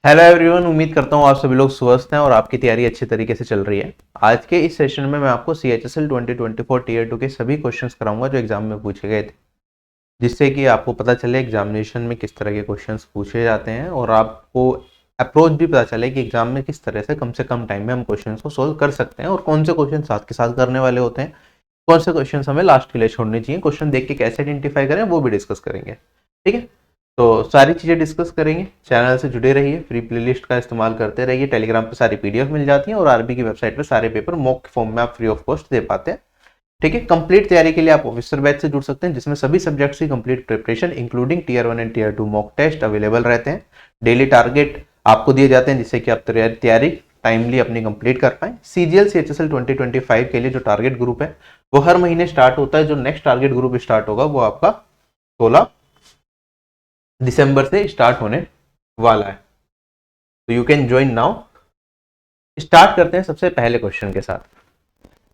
Hello everyone, उम्मीद करता हूँ आप सभी लोग स्वस्थ हैं और आपकी तैयारी अच्छी तरीके से चल रही है। आज के इस सेशन में मैं आपको CHSL 2024 टीयर 2 के सभी क्वेश्चंस कराऊंगा जो एग्जाम में पूछे गए थे, जिससे कि आपको पता चले एग्जामिनेशन में किस तरह के क्वेश्चंस पूछे जाते हैं और आपको अप्रोच भी पता चले कि एग्जाम में किस तरह से कम टाइम में हम क्वेश्चन को सोल्व कर सकते हैं और कौन से क्वेश्चन साथ के साथ करने वाले होते हैं, कौन से क्वेश्चन हमें लास्ट के लिए छोड़ने चाहिए, क्वेश्चन देख के कैसे आइडेंटिफाई करें वो भी डिस्कस करेंगे। ठीक है, तो सारी चीज़ें डिस्कस करेंगे। चैनल से जुड़े रहिए, फ्री प्लेलिस्ट का इस्तेमाल करते रहिए। टेलीग्राम पे सारी PDF मिल जाती हैं और आरबी की वेबसाइट पे सारे पेपर मॉक फॉर्म में आप फ्री ऑफ कॉस्ट दे पाते हैं। ठीक है, कंप्लीट तैयारी के लिए आप ऑफिसर बैच से जुड़ सकते हैं, जिसमें सभी सब्जेक्ट्स की complete preparation including tier 1 and tier 2 mock test available रहते हैं। डेली टारगेट आपको दिए जाते हैं जिससे कि आप तैयारी टाइमली अपनी कंप्लीट कर पाए। CGL CHSL 2025 के लिए जो टारगेट ग्रुप है वो हर महीने स्टार्ट होता है। जो नेक्स्ट टारगेट ग्रुप स्टार्ट होगा वो आपका 16 दिसंबर से स्टार्ट होने वाला है, तो you can join now. Start करते हैं सबसे पहले क्वेश्चन के साथ।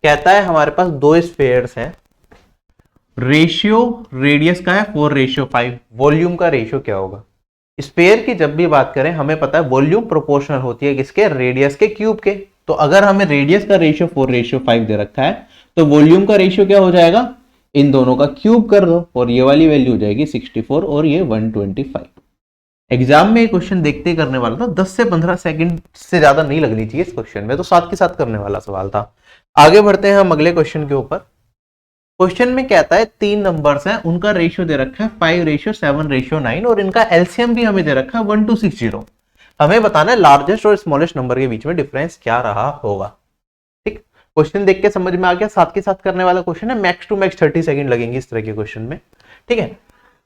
कहता है हमारे पास दो स्फेयर्स हैं, रेशियो रेडियस का है 4:5, वॉल्यूम का रेशियो क्या होगा। स्फेयर की जब भी बात करें हमें पता है वॉल्यूम प्रोपोर्शनल होती है किसके, रेडियस के क्यूब के। तो अगर हमें रेडियस का रेशियो 4:5 दे रखा है तो वॉल्यूम का रेशियो क्या हो जाएगा, इन दोनों का क्यूब कर दो और ये वाली वैल्यू हो जाएगी 64 और ये 125। एग्जाम में ये क्वेश्चन देखते ही करने वाला था, 10 से 15 सेकंड से ज्यादा नहीं लगनी चाहिए इस क्वेश्चन में, तो साथ के साथ करने वाला सवाल था। आगे बढ़ते हैं हम अगले क्वेश्चन के ऊपर। क्वेश्चन में कहता है 3 नंबर्स हैं, उनका रेशियो दे रखा है 5:7:9 और इनका एलसीएम भी हमें दे रखा है 1260। हमें बताना है लार्जेस्ट और स्मॉलेस्ट नंबर के बीच में डिफरेंस क्या रहा होगा। ठीक, क्वेश्चन देख के समझ में आ गया, साथ के साथ करने वाला क्वेश्चन है। मैक्स टू मैक्स 30 सेकंड लगेंगे इस तरह के क्वेश्चन में। ठीक है,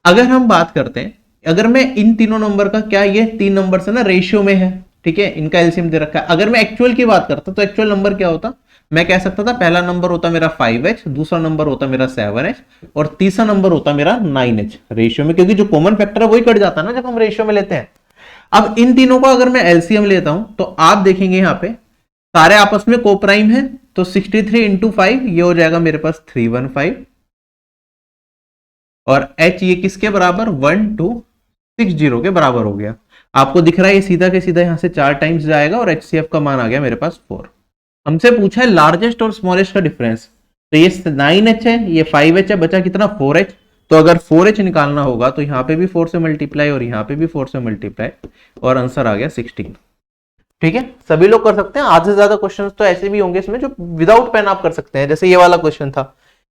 अगर हम बात करते हैं, अगर मैं इन तीनों नंबर का, क्या ये 3 नंबर से ना रेशियो में है, ठीक है, इनका एलसीएम दे रखा है। अगर मैं एक्चुअल की बात करता तो एक्चुअल नंबर क्या होता, मैं कह सकता था पहला नंबर होता मेरा 5h, दूसरा नंबर होता मेरा 7h और तीसरा नंबर होता मेरा 9h रेशियो में, क्योंकि जो कॉमन फैक्टर है वही कट जाता है ना जब हम रेशियो में लेते हैं। अब इन तीनों का अगर मैं एलसीएम लेता हूं तो आप देखेंगे यहाँ पे सारे आपस में कोप्राइम है, तो 63 इंटू 5 ये हो जाएगा मेरे पास 315 और h ये किसके बराबर 1260 के बराबर हो गया। आपको दिख रहा है ये सीधा के सीधा यहां से 4 टाइम्स जाएगा और HCF का मान आ गया मेरे पास 4। हमसे पूछा है लार्जेस्ट और स्मॉलेस्ट का डिफरेंस, तो ये 9h है, ये 5h है, बचा कितना 4h। तो अगर 4h निकालना होगा तो यहाँ पे भी 4 से मल्टीप्लाई और यहाँ पे भी 4 से मल्टीप्लाई और आंसर आ गया 16। ठीक है, सभी लोग कर सकते हैं। आधे से ज्यादा क्वेश्चन तो ऐसे भी होंगे इसमें जो विदाउट पेन आप कर सकते हैं, जैसे ये वाला क्वेश्चन था।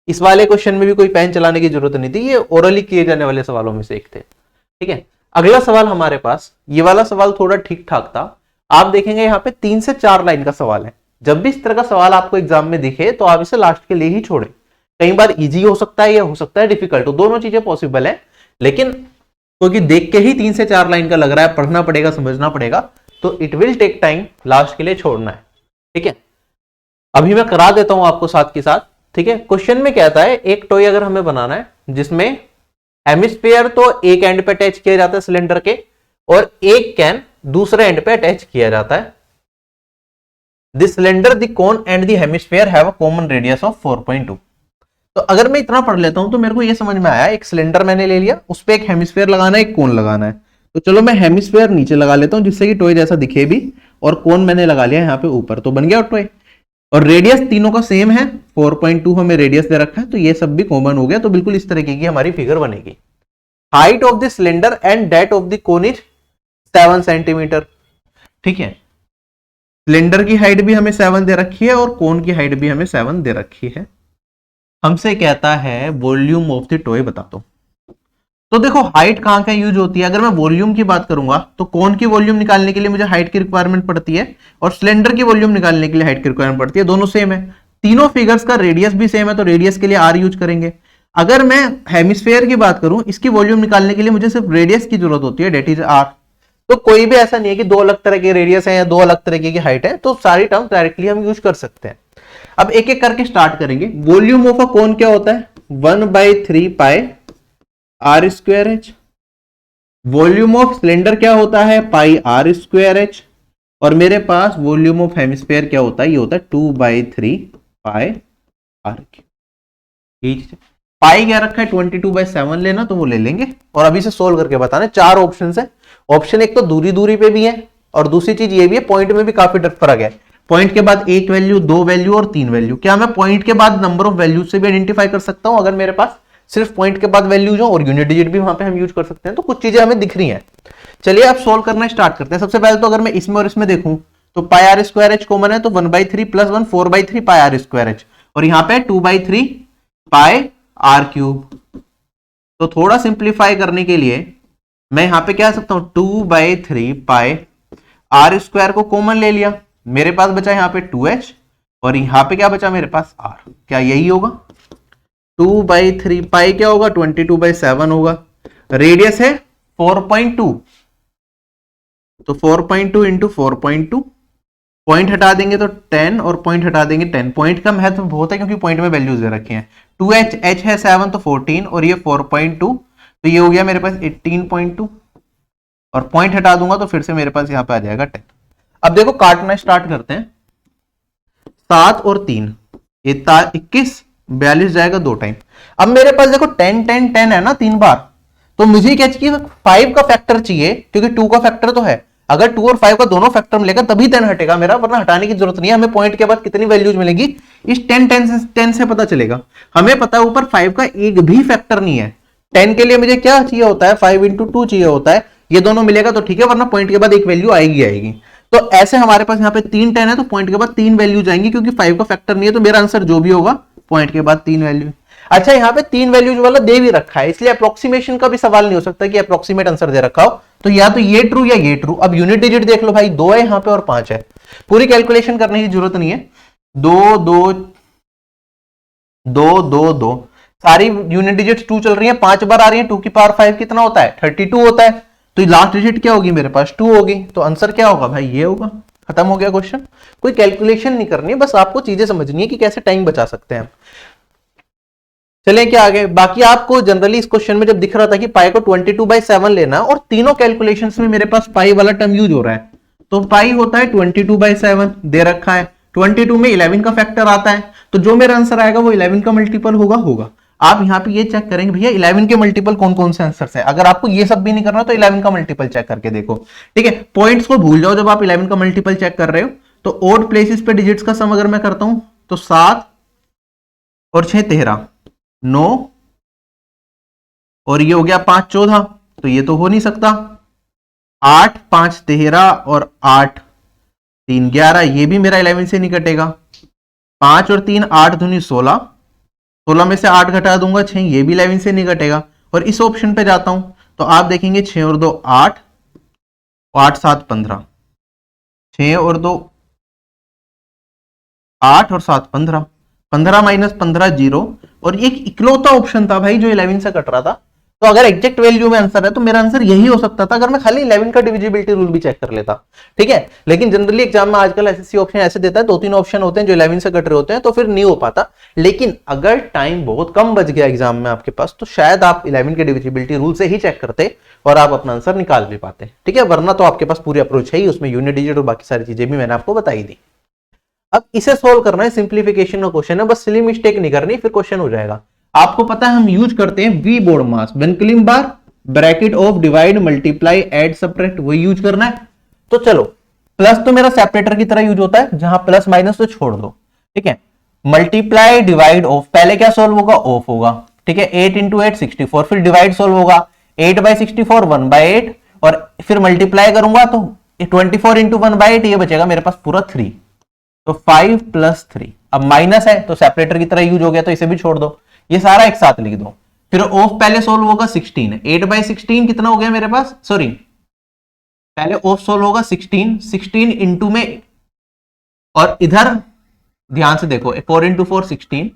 इस वाले क्वेश्चन में भी कोई पेन चलाने की जरूरत नहीं थी, ये ओरली किए जाने वाले सवालों में से एक थे। ठीक है, अगला सवाल हमारे पास, ये वाला सवाल थोड़ा ठीक ठाक था। आप देखेंगे यहाँ पे 3 से 4 लाइन का सवाल है। जब भी इस तरह का सवाल आपको एग्जाम में दिखे तो आप इसे लास्ट के लिए ही छोड़े। कई बार इजी हो सकता है या हो सकता है डिफिकल्ट, तो दोनों चीजें पॉसिबल है, लेकिन क्योंकि देख के ही 3 से 4 लाइन का लग रहा है, पढ़ना पड़ेगा, समझना पड़ेगा, तो it will take time, last के लिए छोड़ना है। ठीक है, अभी मैं करा देता हूं आपको साथ के साथ। ठीक है, क्वेश्चन में कहता है एक टॉय अगर हमें बनाना है जिसमें हेमिस्फीयर तो एक एंड पे अटैच किया जाता है सिलेंडर के और एक कैन दूसरे एंड पे अटैच किया जाता है। The cylinder, the cone and the hemisphere have a common radius of 4.2। तो अगर मैं इतना पढ़ लेता हूं तो मेरे को यह समझ में आया, एक सिलेंडर मैंने ले लिया, उस पर एक हेमिस्फीयर लगाना है, एक कोन लगाना है। तो चलो मैं हेमिस्फीयर नीचे लगा लेता हूं जिससे कि टॉय जैसा दिखे भी, और कोन मैंने लगा लिया यहाँ पे ऊपर, तो बन गया टॉय। और रेडियस तीनों का सेम है, 4.2 हमें रेडियस दे रखा है, तो ये सब भी कॉमन हो गया। तो बिल्कुल इस तरीके की हमारी फिगर बनेगी। Height of the cylinder and that of the cone is 7 centimetre. ठीक है, सिलेंडर की हाइट भी हमें 7 दे रखी है और कोन की हाइट भी हमें 7 दे रखी है। हमसे कहता है वॉल्यूम ऑफ द टॉय बता दो। तो देखो हाइट कहां का यूज होती है, अगर मैं वॉल्यूम की बात करूंगा तो कोन की वॉल्यूम निकालने के लिए मुझे हाइट की रिक्वायरमेंट पड़ती है और सिलेंडर की वॉल्यूम निकालने के लिए हाइट की रिक्वायरमेंट पड़ती है, दोनों सेम है। तीनों फिगर्स का रेडियस भी सेम है तो रेडियस के लिए आर यूज करेंगे। अगर मैं हेमिस्फीयर की बात करूं, इसकी वॉल्यूम निकालने के लिए मुझे सिर्फ रेडियस की जरूरत होती है, डेट इज आर। तो कोई भी ऐसा नहीं है कि दो अलग तरह के रेडियस है या दो अलग तरीके की हाइट है, तो सारी टर्म डायरेक्टली हम यूज कर सकते हैं। अब एक एक करके स्टार्ट करेंगे। वॉल्यूम ऑफ अ कोन क्या होता है, 1/3 pi are square H. Volume of cylinder क्या होता है, पाई आर स्क्वायर एच। और मेरे पास वॉल्यूम ऑफ हेमिस्फीयर क्या होता है, ये होता है 2/3 पाई आर। पाई क्या रखा है 22/7 लेना, तो वो ले लेंगे और अभी से सोल्व करके बताना। 4 ऑप्शन है। ऑप्शन एक तो दूरी दूरी पे भी है, और दूसरी चीज ये भी है, पॉइंट में भी काफी फर्क है। पॉइंट के बाद एक वैल्यू, दो वैल्यू और तीन वैल्यू। क्या मैं पॉइंट के बाद नंबर ऑफ वैल्यू से भी आइडेंटिफाई कर सकता हूं अगर मेरे पास सिर्फ पॉइंट के बाद वैल्यूज हो, और यूनिट डिजिट भी वहां पे हम यूज कर सकते हैं। तो कुछ चीजें हमें दिख रही हैं। चलिए अब सोल्व करना स्टार्ट करते हैं। सबसे पहले तो अगर मैं इसमें और इसमें देखूं तो pi are square h common है, तो 1/3 plus 1 4/3 pi are square h, और यहां पे 2/3 पाई आर क्यूब। तो थोड़ा सिंप्लीफाई करने के लिए मैं यहां पे क्या सकता हूं, 2/3 पाई आर स्क्वायर को कॉमन ले लिया, मेरे पास बचा यहां पे 2h, और यहां पे क्या बचा मेरे पास r। क्या यही होगा? 2/3 पाई क्या होगा, 22/7 होगा। रेडियस है 4.2, तो 4.2 इंटू 4.2, पॉइंट हटा देंगे तो 10 और पॉइंट हटा देंगे 10। पॉइंट का महत्व बहुत है क्योंकि पॉइंट में वैल्यूज दे रखे हैं। 2h, h है 7 तो 14, और ये 4.2, तो ये हो गया मेरे पास 18.2, और पॉइंट हटा दूंगा तो फिर से मेरे पास यहां पे आ जाएगा 10। अब देखो काटना स्टार्ट करते हैं। 7 और 3 21, 42 जाएगा 2 टाइम। अब मेरे पास देखो 10 10 10 है ना 3 बार, तो मुझे क्या चाहिए, 5 का फैक्टर चाहिए, क्योंकि 2 का फैक्टर तो है। अगर 2 और 5 का दोनों फैक्टर मिलेगा तभी 10 हटेगा मेरा, वरना हटाने की जरूरत नहीं है। हमें पॉइंट के बाद कितनी वैल्यूज मिलेगी इस 10 से पता चलेगा। हमें पता है ऊपर 5 का एक भी फैक्टर नहीं है। 10 के लिए मुझे क्या चाहिए होता है, 5 इंटू 2 चाहिए होता है। ये दोनों मिलेगा तो ठीक है, वरना पॉइंट के बाद एक वैल्यू आएगी आएगी। तो ऐसे हमारे पास यहाँ पे 3 10 है, तो पॉइंट के बाद 3 वैल्यू जाएंगी, क्योंकि 5 का फैक्टर नहीं है। तो मेरा आंसर जो भी होगा पॉइंट के बाद 3 वैल्यू। अच्छा, यहाँ पे 3 वैल्यूज वाला दे भी रखा है, इसलिए अप्रोक्सीमेशन का भी सवाल नहीं हो सकता कि अप्रोक्सीमेट आंसर दे रखा हो। तो या तो ये ट्रू या ये ट्रू। अब यूनिट डिजिट देख लो भाई, 2 है यहाँ पे और 5 है। पूरी कैलकुलेशन करने की जरूरत नहीं है। 2 2 2 2 2 सारी यूनिट डिजिट 2 चल रही है, 5 बार आ रही है। 2 की पावर 5 कितना होता है, 32 होता है। तो लास्ट डिजिट क्या होगी मेरे पास, 2 होगी। तो आंसर क्या होगा भाई, ये होगा। खत्म हो गया क्वेश्चन। कोई कैलकुलेशन नहीं करनी है, बस आपको चीजें समझनी है कि कैसे टाइम बचा सकते हैं। चलें क्या आगे। बाकी आपको जनरली इस क्वेश्चन में जब दिख रहा था कि पाई को 22/7 लेना, और तीनों कैलकुलेशंस में मेरे पास पाई वाला टर्म यूज हो रहा है, तो पाई होता है 22/7 दे रखा है। 22 में 11 का फैक्टर आता है, तो जो मेरा आंसर आएगा वो 11 का मल्टीपल होगा। आप यहां पे ये चेक करेंगे भैया 11 के मल्टीपल कौन कौन से आंसर है। अगर आपको ये सब भी नहीं करना तो 11 का मल्टीपल चेक करके देखो, ठीक है। पॉइंट्स को भूल जाओ जब आप 11 का मल्टीपल चेक कर रहे हो। तो ओड प्लेसेस पे डिजिट्स का सम अगर मैं करता हूं तो 7 और 6 13, 9, और ये हो गया 5 14, तो ये तो हो नहीं सकता। 8 5 13 और 8 3 11, ये भी मेरा 11 से नहीं कटेगा। 5 और 3 8 दूनी 16, 16 में से 8 घटा दूंगा 6, ये भी 11 से नहीं कटेगा। और इस ऑप्शन पे जाता हूं तो आप देखेंगे 6 और 2 8, 8 7 15, 6 और 2 8 और 7 15, 15 माइनस 15 0, और एक इकलौता ऑप्शन था भाई जो 11 से कट रहा था। तो अगर एग्जैक्ट वैल्यू में आंसर है तो मेरा आंसर यही हो सकता था अगर मैं खाली 11 का डिविजिबिलिटी रूल भी चेक कर लेता, ठीक है। लेकिन जनरली एग्जाम में आजकल एसएससी ऑप्शन ऐसे देता है, 2-3 ऑप्शन होते हैं जो 11 से कट रहे होते हैं, तो फिर नहीं हो पाता। लेकिन अगर टाइम बहुत कम बच गया एग्जाम में आपके पास, तो शायद आप 11 के डिविजिबिलिटी रूल से ही चेक करते और आप अपना आंसर निकाल भी पाते, ठीक है। वरना तो आपके पास पूरी अप्रोच है ही, उसमें यूनिट डिजिट और बाकी सारी चीजें भी मैंने आपको बताई दी। अब इसे सोल्व करना है, सिंप्लीफिकेशन का क्वेश्चन है, बस सिली मिस्टेक नहीं करनी, फिर क्वेश्चन हो जाएगा। आपको पता है हम यूज करते हैं V BODMAS, vinculum bar, bracket of divide multiply add subtract, वही यूज करना है। तो चलो, प्लस तो मेरा सेपरेटर की तरह यूज होता है, जहां प्लस माइनस तो छोड़ दो, ठीक है। मल्टीप्लाई डिवाइड ऑफ, पहले क्या सोल्व होगा, ऑफ होगा, ठीक है। 8 इंटू 8 64, फिर डिवाइड सोल्व होगा 8/64 1/8, और फिर मल्टीप्लाई करूंगा तो 24 इंटू 1/8, ये बचेगा मेरे पास पूरा 3, तो 5 + 3। अब माइनस है तो सेपरेटर की तरह यूज हो गया, तो इसे भी छोड़ दो, ये सारा एक साथ लिख दो। फिर ऑफ पहले सोल्व होगा 16, 8/16 कितना हो गया मेरे पास, सॉरी पहले ऑफ सोल्व होगा 16 इंटू में, और इधर ध्यान से देखो 4 इंटू 4 16।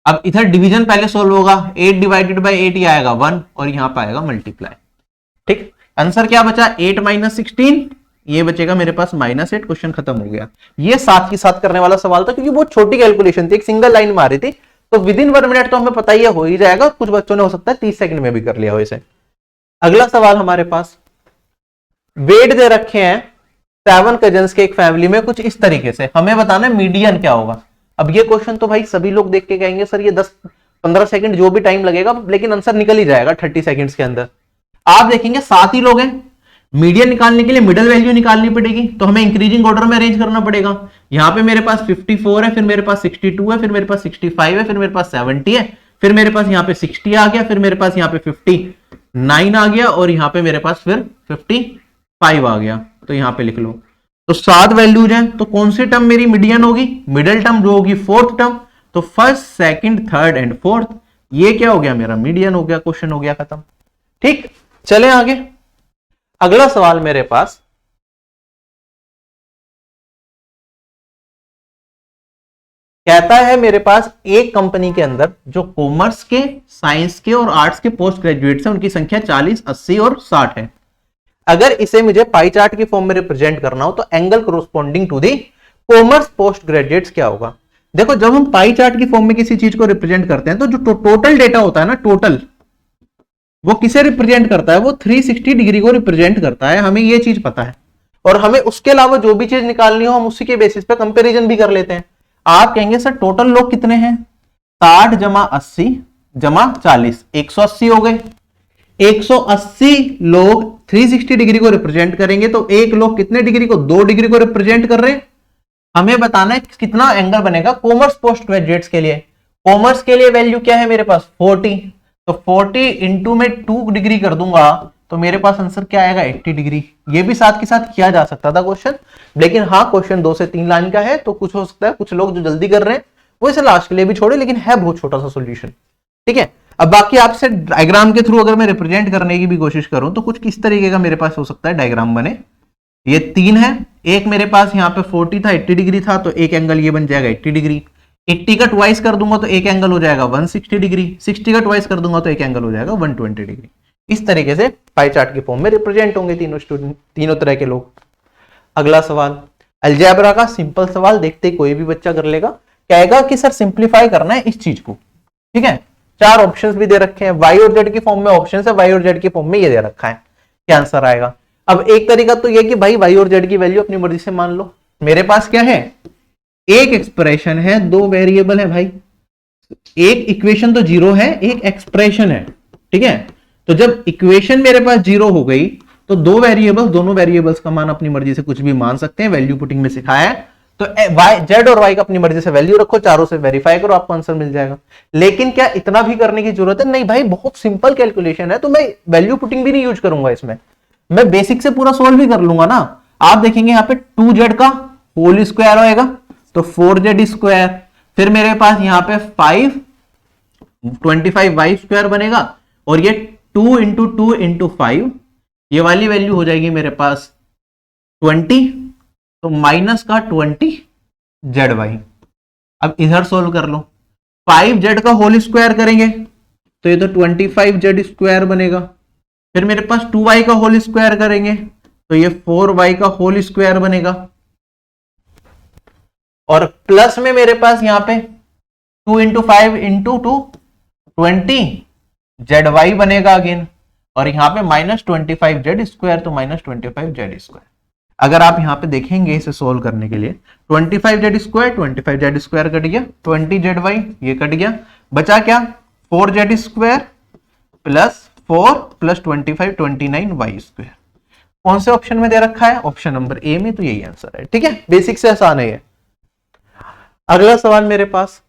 अब इधर डिवीजन पहले सोल्व होगा, 8 डिवाइडेड बाई 8 ये आएगा 1, और यहां पर आएगा मल्टीप्लाई, ठीक। आंसर क्या बचा, 8 - 16, ये बचेगा मेरे पास -8। क्वेश्चन खत्म हो गया। ये साथ ही साथ करने वाला सवाल था, क्योंकि बहुत छोटी कैलकुलेशन थी, एक सिंगल लाइन मारी थी, तो विद इन 1 मिनट तो हमें पता ही हो ही जाएगा। कुछ बच्चों ने हो सकता है 30 सेकंड में भी कर लिया हो इसे। अगला सवाल हमारे पास, वेट दे रखे हैं 7 कजन्स के एक फैमिली में कुछ इस तरीके से, हमें बताना है मीडियन क्या होगा। अब ये क्वेश्चन तो भाई सभी लोग देख के कहेंगे सर ये 10-15 सेकंड जो भी टाइम लगेगा, लेकिन आंसर निकल ही जाएगा 30 सेकंड्स के अंदर। आप देखेंगे 7 ही लोग हैं, मीडियन निकालने के लिए मिडल वैल्यू निकालनी पड़ेगी, तो हमें इंक्रीजिंग ऑर्डर में अरेंज करना पड़ेगा। यहां पे मेरे पास 54 है, फिर मेरे पास 62 है, फिर मेरे पास 65 है, फिर मेरे पास 70 है, फिर मेरे पास यहाँ पे 60 आ गया, फिर मेरे पास यहाँ पे 59 आ गया, और यहाँ पे मेरे पास फिर 55 आ गया। तो यहाँ पे लिख लो। तो 7 वैल्यूज हैं, तो कौन सी टर्म मेरी मीडियन होगी? मिडिल टर्म जो होगी फोर्थ टर्म। तो first, second, third and fourth, ये क्या हो गया? मेरा मीडियन हो गया। क्वेश्चन हो गया खत्म। ठीक, चले आगे। अगला सवाल मेरे पास, कहता है मेरे पास एक कंपनी के अंदर जो कॉमर्स के, साइंस के और आर्ट्स के पोस्ट ग्रेजुएट्स हैं, उनकी संख्या 40, 80 और 60 है। अगर इसे मुझे पाई चार्ट की फॉर्म में रिप्रेजेंट करना हो तो angle corresponding to the commerce post graduates क्या होगा? देखो, जब हम पाई चार्ट की फॉर्म में किसी चीज को रिप्रेजेंट करते हैं तो जो टोटल डेटा होता है ना, टोटल, वो किसे रिप्रेजेंट करता है? वो 360 डिग्री को रिप्रेजेंट करता है। हमें ये चीज पता है, और हमें उसके अलावा जो भी चीज निकालनी हो हम उसी के बेसिस पे कंपैरिजन भी कर लेते हैं। आप कहेंगे सर टोटल लोग कितने हैं? 60 जमा 80 जमा 40, 180 हो गए। 180 लोग 360 डिग्री को रिप्रेजेंट करेंगे, तो एक लोग कितने डिग्री को? 2 डिग्री को रिप्रेजेंट कर रहे हैं। हमें बताना है कितना एंगल बनेगा कॉमर्स पोस्ट ग्रेजुएट्स के लिए। कॉमर्स के लिए वैल्यू क्या है मेरे पास? 40। तो 40 इंटू में 2 डिग्री कर दूंगा तो मेरे पास आंसर क्या आएगा? 80 डिग्री। ये भी साथ के साथ किया जा सकता था क्वेश्चन, लेकिन हाँ, क्वेश्चन 2 से 3 लाइन का है, तो कुछ हो सकता है कुछ लोग जो जल्दी कर रहे हैं वो इसे लास्ट के लिए भी छोड़े, लेकिन है बहुत छोटा सा सोल्यूशन। ठीक है, अब बाकी आपसे डायग्राम के थ्रू अगर मैं रिप्रेजेंट करने की भी कोशिश करूं तो कुछ किस तरीके का मेरे पास हो सकता है डायग्राम बने। ये 3 है, एक मेरे पास यहाँ पे 40 था, 80 डिग्री था, तो एक एंगल ये बन जाएगा 80 डिग्री। 80 का ट्वाइस कर दूंगा तो एक एंगल हो जाएगा 160 डिग्री। 60 का ट्वाइस कर दूंगा तो एक एंगल हो जाएगा 120 डिग्री। इस तरीके से पाई चार्ट के फॉर्म में रिप्रेजेंट होंगे तीनों स्टूडेंट, तीनों तरह के लोग। अगला सवाल, अलजेब्रा का सिंपल सवाल, देखते कोई भी बच्चा कर लेगा। कहेगा कि सर सिंप्लीफाई करना है इस चीज को। ठीक है, 4 ऑप्शंस भी दे रखे हैं, वाई और जेड की फॉर्म में ऑप्शंस है, वाई और जेड की फॉर्म में ये दे रखा है, क्या आंसर आएगा? अब एक तरीका तो ये कि भाई वाई और जेड की वैल्यू अपनी मर्जी से मान लो। मेरे पास क्या है? एक एक्सप्रेशन है, 2 वेरिएबल है भाई। एक इक्वेशन तो 0 है, एक एक्सप्रेशन है। ठीक है, तो जब इक्वेशन मेरे पास 0 हो गई तो 2 वेरिएबल्स, दोनों वेरिएबल्स का मान अपनी मर्जी से कुछ भी मान सकते हैं। वैल्यू पुटिंग में सिखाया है, तो वाई, जेड और वाई का अपनी मर्जी से वैल्यू रखो, चारों से वेरीफाई करो, आपको आंसर मिल जाएगा। लेकिन क्या इतना भी करने की जरूरत है? नहीं भाई, बहुत सिंपल कैलकुलेशन है, तो मैं वैल्यू पुटिंग भी नहीं यूज करूंगा इसमें, मैं बेसिक से पूरा सोल्व भी कर लूंगा ना। आप देखेंगे यहाँ पे 2z का होल स्क्वायर होएगा तो 4z स्क्वायर, फिर मेरे पास यहाँ पे 25y स्क्वायर बनेगा, और ये 2 इंटू 2 इंटू 5, ये वाली वैल्यू हो जाएगी मेरे पास 20, तो माइनस का 20zy। अब इधर सोल्व कर लो, 5z का होल स्क्वायर करेंगे तो ये तो 25z स्क्वायर बनेगा, फिर मेरे पास 2y का होल स्क्वायर करेंगे तो ये 4y का होल स्क्वायर बनेगा, और प्लस में मेरे पास यहां पे 2 इंटू 5 इंटू 2 20zy बनेगा अगेन, और यहां पे माइनस 25z स्क्वायर, तो माइनस 25z स्क्वायर। अगर आप यहां पे देखेंगे इसे सोल्व करने के लिए, 25z स्क्वायर कट गया, 20zy ये कट गया, बचा क्या? 4z square plus 4 plus 25 29y square. कौन से ऑप्शन में दे रखा है? ऑप्शन नंबर ए में, तो यही आंसर है। ठीक है, बेसिक से आसान है ये। अगला सवाल मेरे पास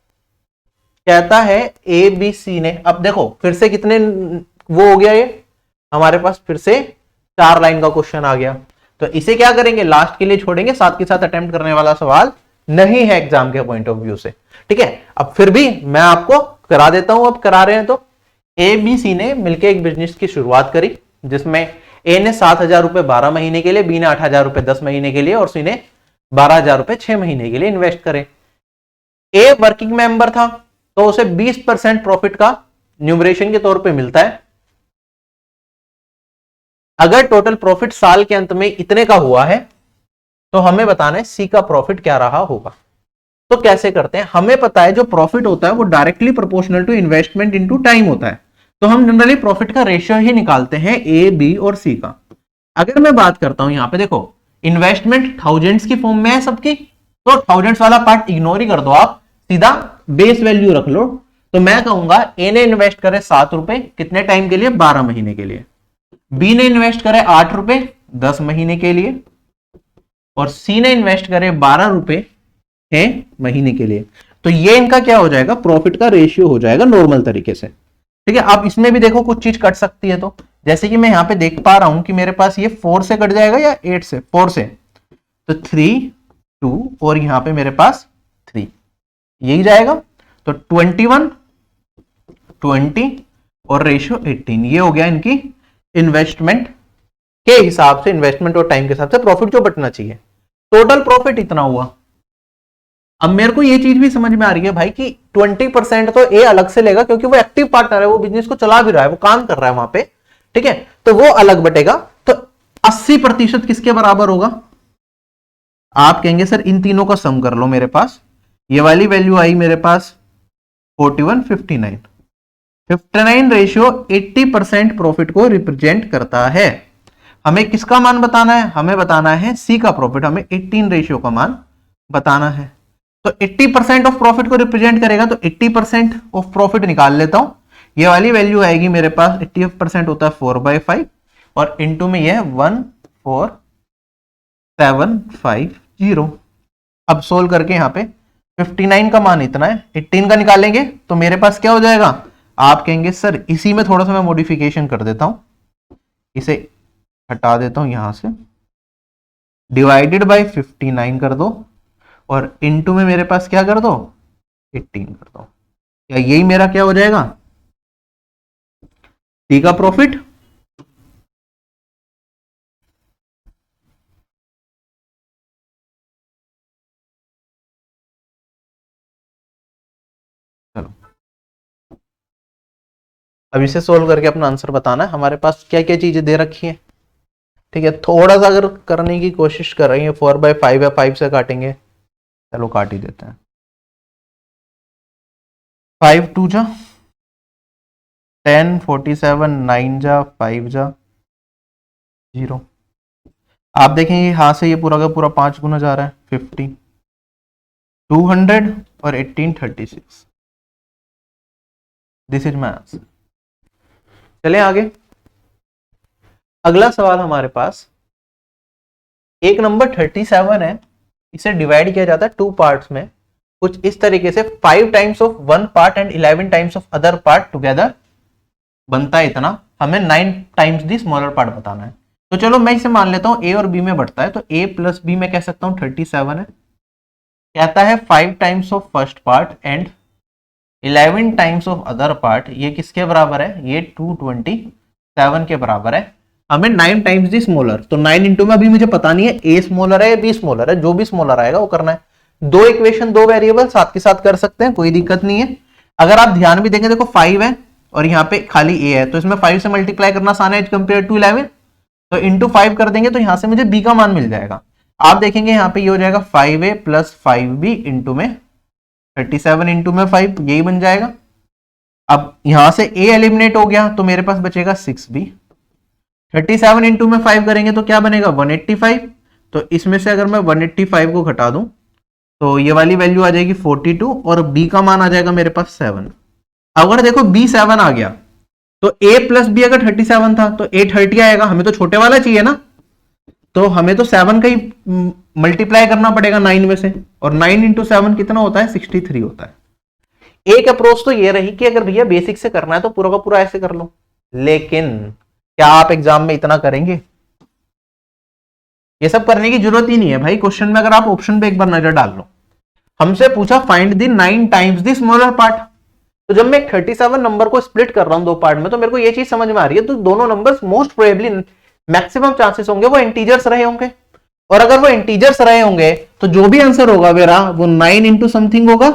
कहता है ए बी सी ने, अब देखो फिर से कितने वो हो गया, ये हमारे पास फिर से 4 लाइन का क्वेश्चन आ गया, तो इसे क्या करेंगे? लास्ट के लिए छोड़ेंगे, साथ के साथ अटेम्प्ट करने वाला सवाल नहीं है एग्जाम के पॉइंट ऑफ व्यू से। ठीक है, अब फिर भी मैं आपको करा देता हूं, अब करा रहे हैं तो। ए बी सी ने मिलकर एक बिजनेस की शुरुआत करी, जिसमें ए ने 7,000 रुपए 12 महीने के लिए, बी ने 8,000 रुपए 10 महीने के लिए, और सी ने 12,000 रुपए 6 महीने के लिए इन्वेस्ट करे। ए वर्किंग मेंबर था तो उसे 20% प्रॉफिट का न्यूमरेशन के तौर पे मिलता है। अगर टोटल प्रॉफिट साल के अंत में इतने का हुआ है तो हमें बताना है सी का प्रॉफिट क्या रहा होगा। तो कैसे करते हैं? हमें पता है जो प्रॉफिट होता है वो directly proportional to investment into time होता है, तो हम जनरली प्रॉफिट का रेशियो ही निकालते हैं ए बी और सी का। अगर मैं बात करता हूं यहां पे देखो, इन्वेस्टमेंट थाउजेंड्स की फॉर्म में है सबकी, तो थाउजेंड्स वाला पार्ट इग्नोर ही कर दो, आप सीधा बेस वैल्यू रख लो। तो मैं कहूंगा ए ने इन्वेस्ट करे 7 रुपए, कितने टाइम के लिए? 12 महीने के लिए। बी ने इन्वेस्ट करे 8 रुपए 10 महीने के लिए और सी ने इन्वेस्ट करे 12 रुपए है महीने के लिए, तो ये इनका क्या हो जाएगा, प्रॉफिट का रेशियो हो जाएगा नॉर्मल तरीके से। ठीक है, आप इसमें भी देखो कुछ चीज कट सकती है, तो जैसे कि मैं यहां पे देख पा रहा हूं कि मेरे पास ये 4 से कट जाएगा या 8 से, 4 से, तो 3 2 और यहां पे मेरे पास 3, यही जाएगा। तो 21 20 और रेशियो 18, ये हो गया इनकी इन्वेस्टमेंट के हिसाब से, इन्वेस्टमेंट और टाइम के हिसाब से प्रॉफिट जो बचना चाहिए। टोटल प्रॉफिट इतना हुआ। अब मेरे को ये चीज भी समझ में आ रही है भाई कि 20% तो ए अलग से लेगा, क्योंकि वो एक्टिव पार्टनर है, वो बिजनेस को चला भी रहा है, वो काम कर रहा है वहां पे। ठीक है, तो वो अलग बटेगा। तो 80% किसके बराबर होगा? आप कहेंगे सर इन तीनों का सम कर लो, मेरे पास ये वाली वैल्यू आई मेरे पास 41 59, 59 रेशियो 80% प्रॉफिट को रिप्रेजेंट करता है। हमें किसका मान बताना है? हमें बताना है सी का प्रॉफिट, हमें 18 रेशियो का मान बताना है। तो 80% ऑफ प्रॉफिट को रिप्रेजेंट करेगा, तो 80% ऑफ प्रॉफिट निकाल लेता हूं। ये वाली वैल्यू आएगी मेरे पास, 80% होता है 4/5 और इनटू में यह 14750। अब सोल्व करके यहां पे 59 का मान इतना है, 18 का निकालेंगे तो मेरे पास क्या हो जाएगा? आप कहेंगे सर इसी में थोड़ा सा मैं मॉडिफिकेशन कर देता हूं, इसे हटा देता हूं यहां से, डिवाइडेड बाय 59 कर दो और इनटू में मेरे पास क्या कर दो? 18 कर दो। या यही मेरा क्या हो जाएगा? सी का प्रॉफिट। चलो अब इसे सोल्व करके अपना आंसर बताना है। हमारे पास क्या क्या चीजें दे रखी है। ठीक है, थोड़ा सा अगर करने की कोशिश कर रही है, 4/5 या 5 से काटेंगे, चलो काट ही देते हैं। 5 2 जा 10, 47 9 जा 5 जा 0। आप देखेंगे हाथ से ये पूरा का पूरा 5 गुना जा रहा है, 50 200 और 18 36। This is my answer. चले आगे। अगला सवाल हमारे पास एक नंबर 37 है, इसे डिवाइड किया जाता है 2 पार्ट्स में, कुछ इस तरीके से 5 times of 1 part and 11 times of other part together बनता है इतना। हमें 9 टाइम्स दी स्मॉलर पार्ट बताना है। तो चलो मैं इसे मान लेता हूं ए और बी में बढ़ता है, तो ए प्लस बी में कह सकता हूं 37 है। कहता है 5 times of first part and 11 times of other part, ये किसके बराबर है? ये 227 के बराबर है। हमें 9 टाइम्स दी स्मॉलर, तो 9 इंटू में अभी मुझे पता नहीं है ए स्मॉलर है या बी स्मॉलर है, जो भी स्मॉलर आएगा वो करना है। 2 इक्वेशन 2 वेरिएबल साथ के साथ कर सकते हैं, कोई दिक्कत नहीं है। अगर आप ध्यान भी देंगे, देखो 5 है और यहाँ पे खाली ए है, तो इसमें 5 से मल्टीप्लाई करना आसान है एज कंपेयर टू 11, तो इंटू 5 कर देंगे तो यहां से मुझे बी का मान मिल जाएगा। आप देखेंगे यहाँ पे ये हो जाएगा 5a प्लस 5b इंटू में 37 इंटू में 5, यही बन जाएगा। अब यहां से a एलिमिनेट हो गया तो मेरे पास बचेगा 6b। 37 इंटू में 5 करेंगे तो क्या बनेगा? 185। तो इसमें से अगर मैं 185 को घटा दूं तो ये वाली वैल्यू आ जाएगी 42 और b का मान आ जाएगा मेरे पास 7। अगर देखो b 7 आ गया तो a प्लस बी अगर 37 था तो a 30 आएगा, हमें तो छोटे वाला चाहिए ना, तो हमें तो 7 का ही मल्टीप्लाई करना पड़ेगा 9 में से, और 9 इंटू 7 कितना होता है? 63 होता है। एक अप्रोच तो ये रही कि अगर भैया बेसिक से करना है तो पूरा का पूरा ऐसे कर लो, लेकिन क्या आप एग्जाम में इतना करेंगे? ये सब करने की जरूरत ही नहीं है भाई। क्वेश्चन में अगर आप ऑप्शन पे एक बार नजर डाल लो, हमसे पूछा find the 9 times the smaller part. तो जब मैं 37 नंबर को स्प्लिट कर रहा हूं 2 पार्ट में, तो मेरे को ये चीज समझ में आ रही है, तो दोनों numbers most probably maximum chances होंगे वो इंटीजर्स रहे होंगे, और अगर वो इंटीजर्स रहे होंगे तो जो भी आंसर होगा मेरा वो 9 इंटू समथिंग होगा,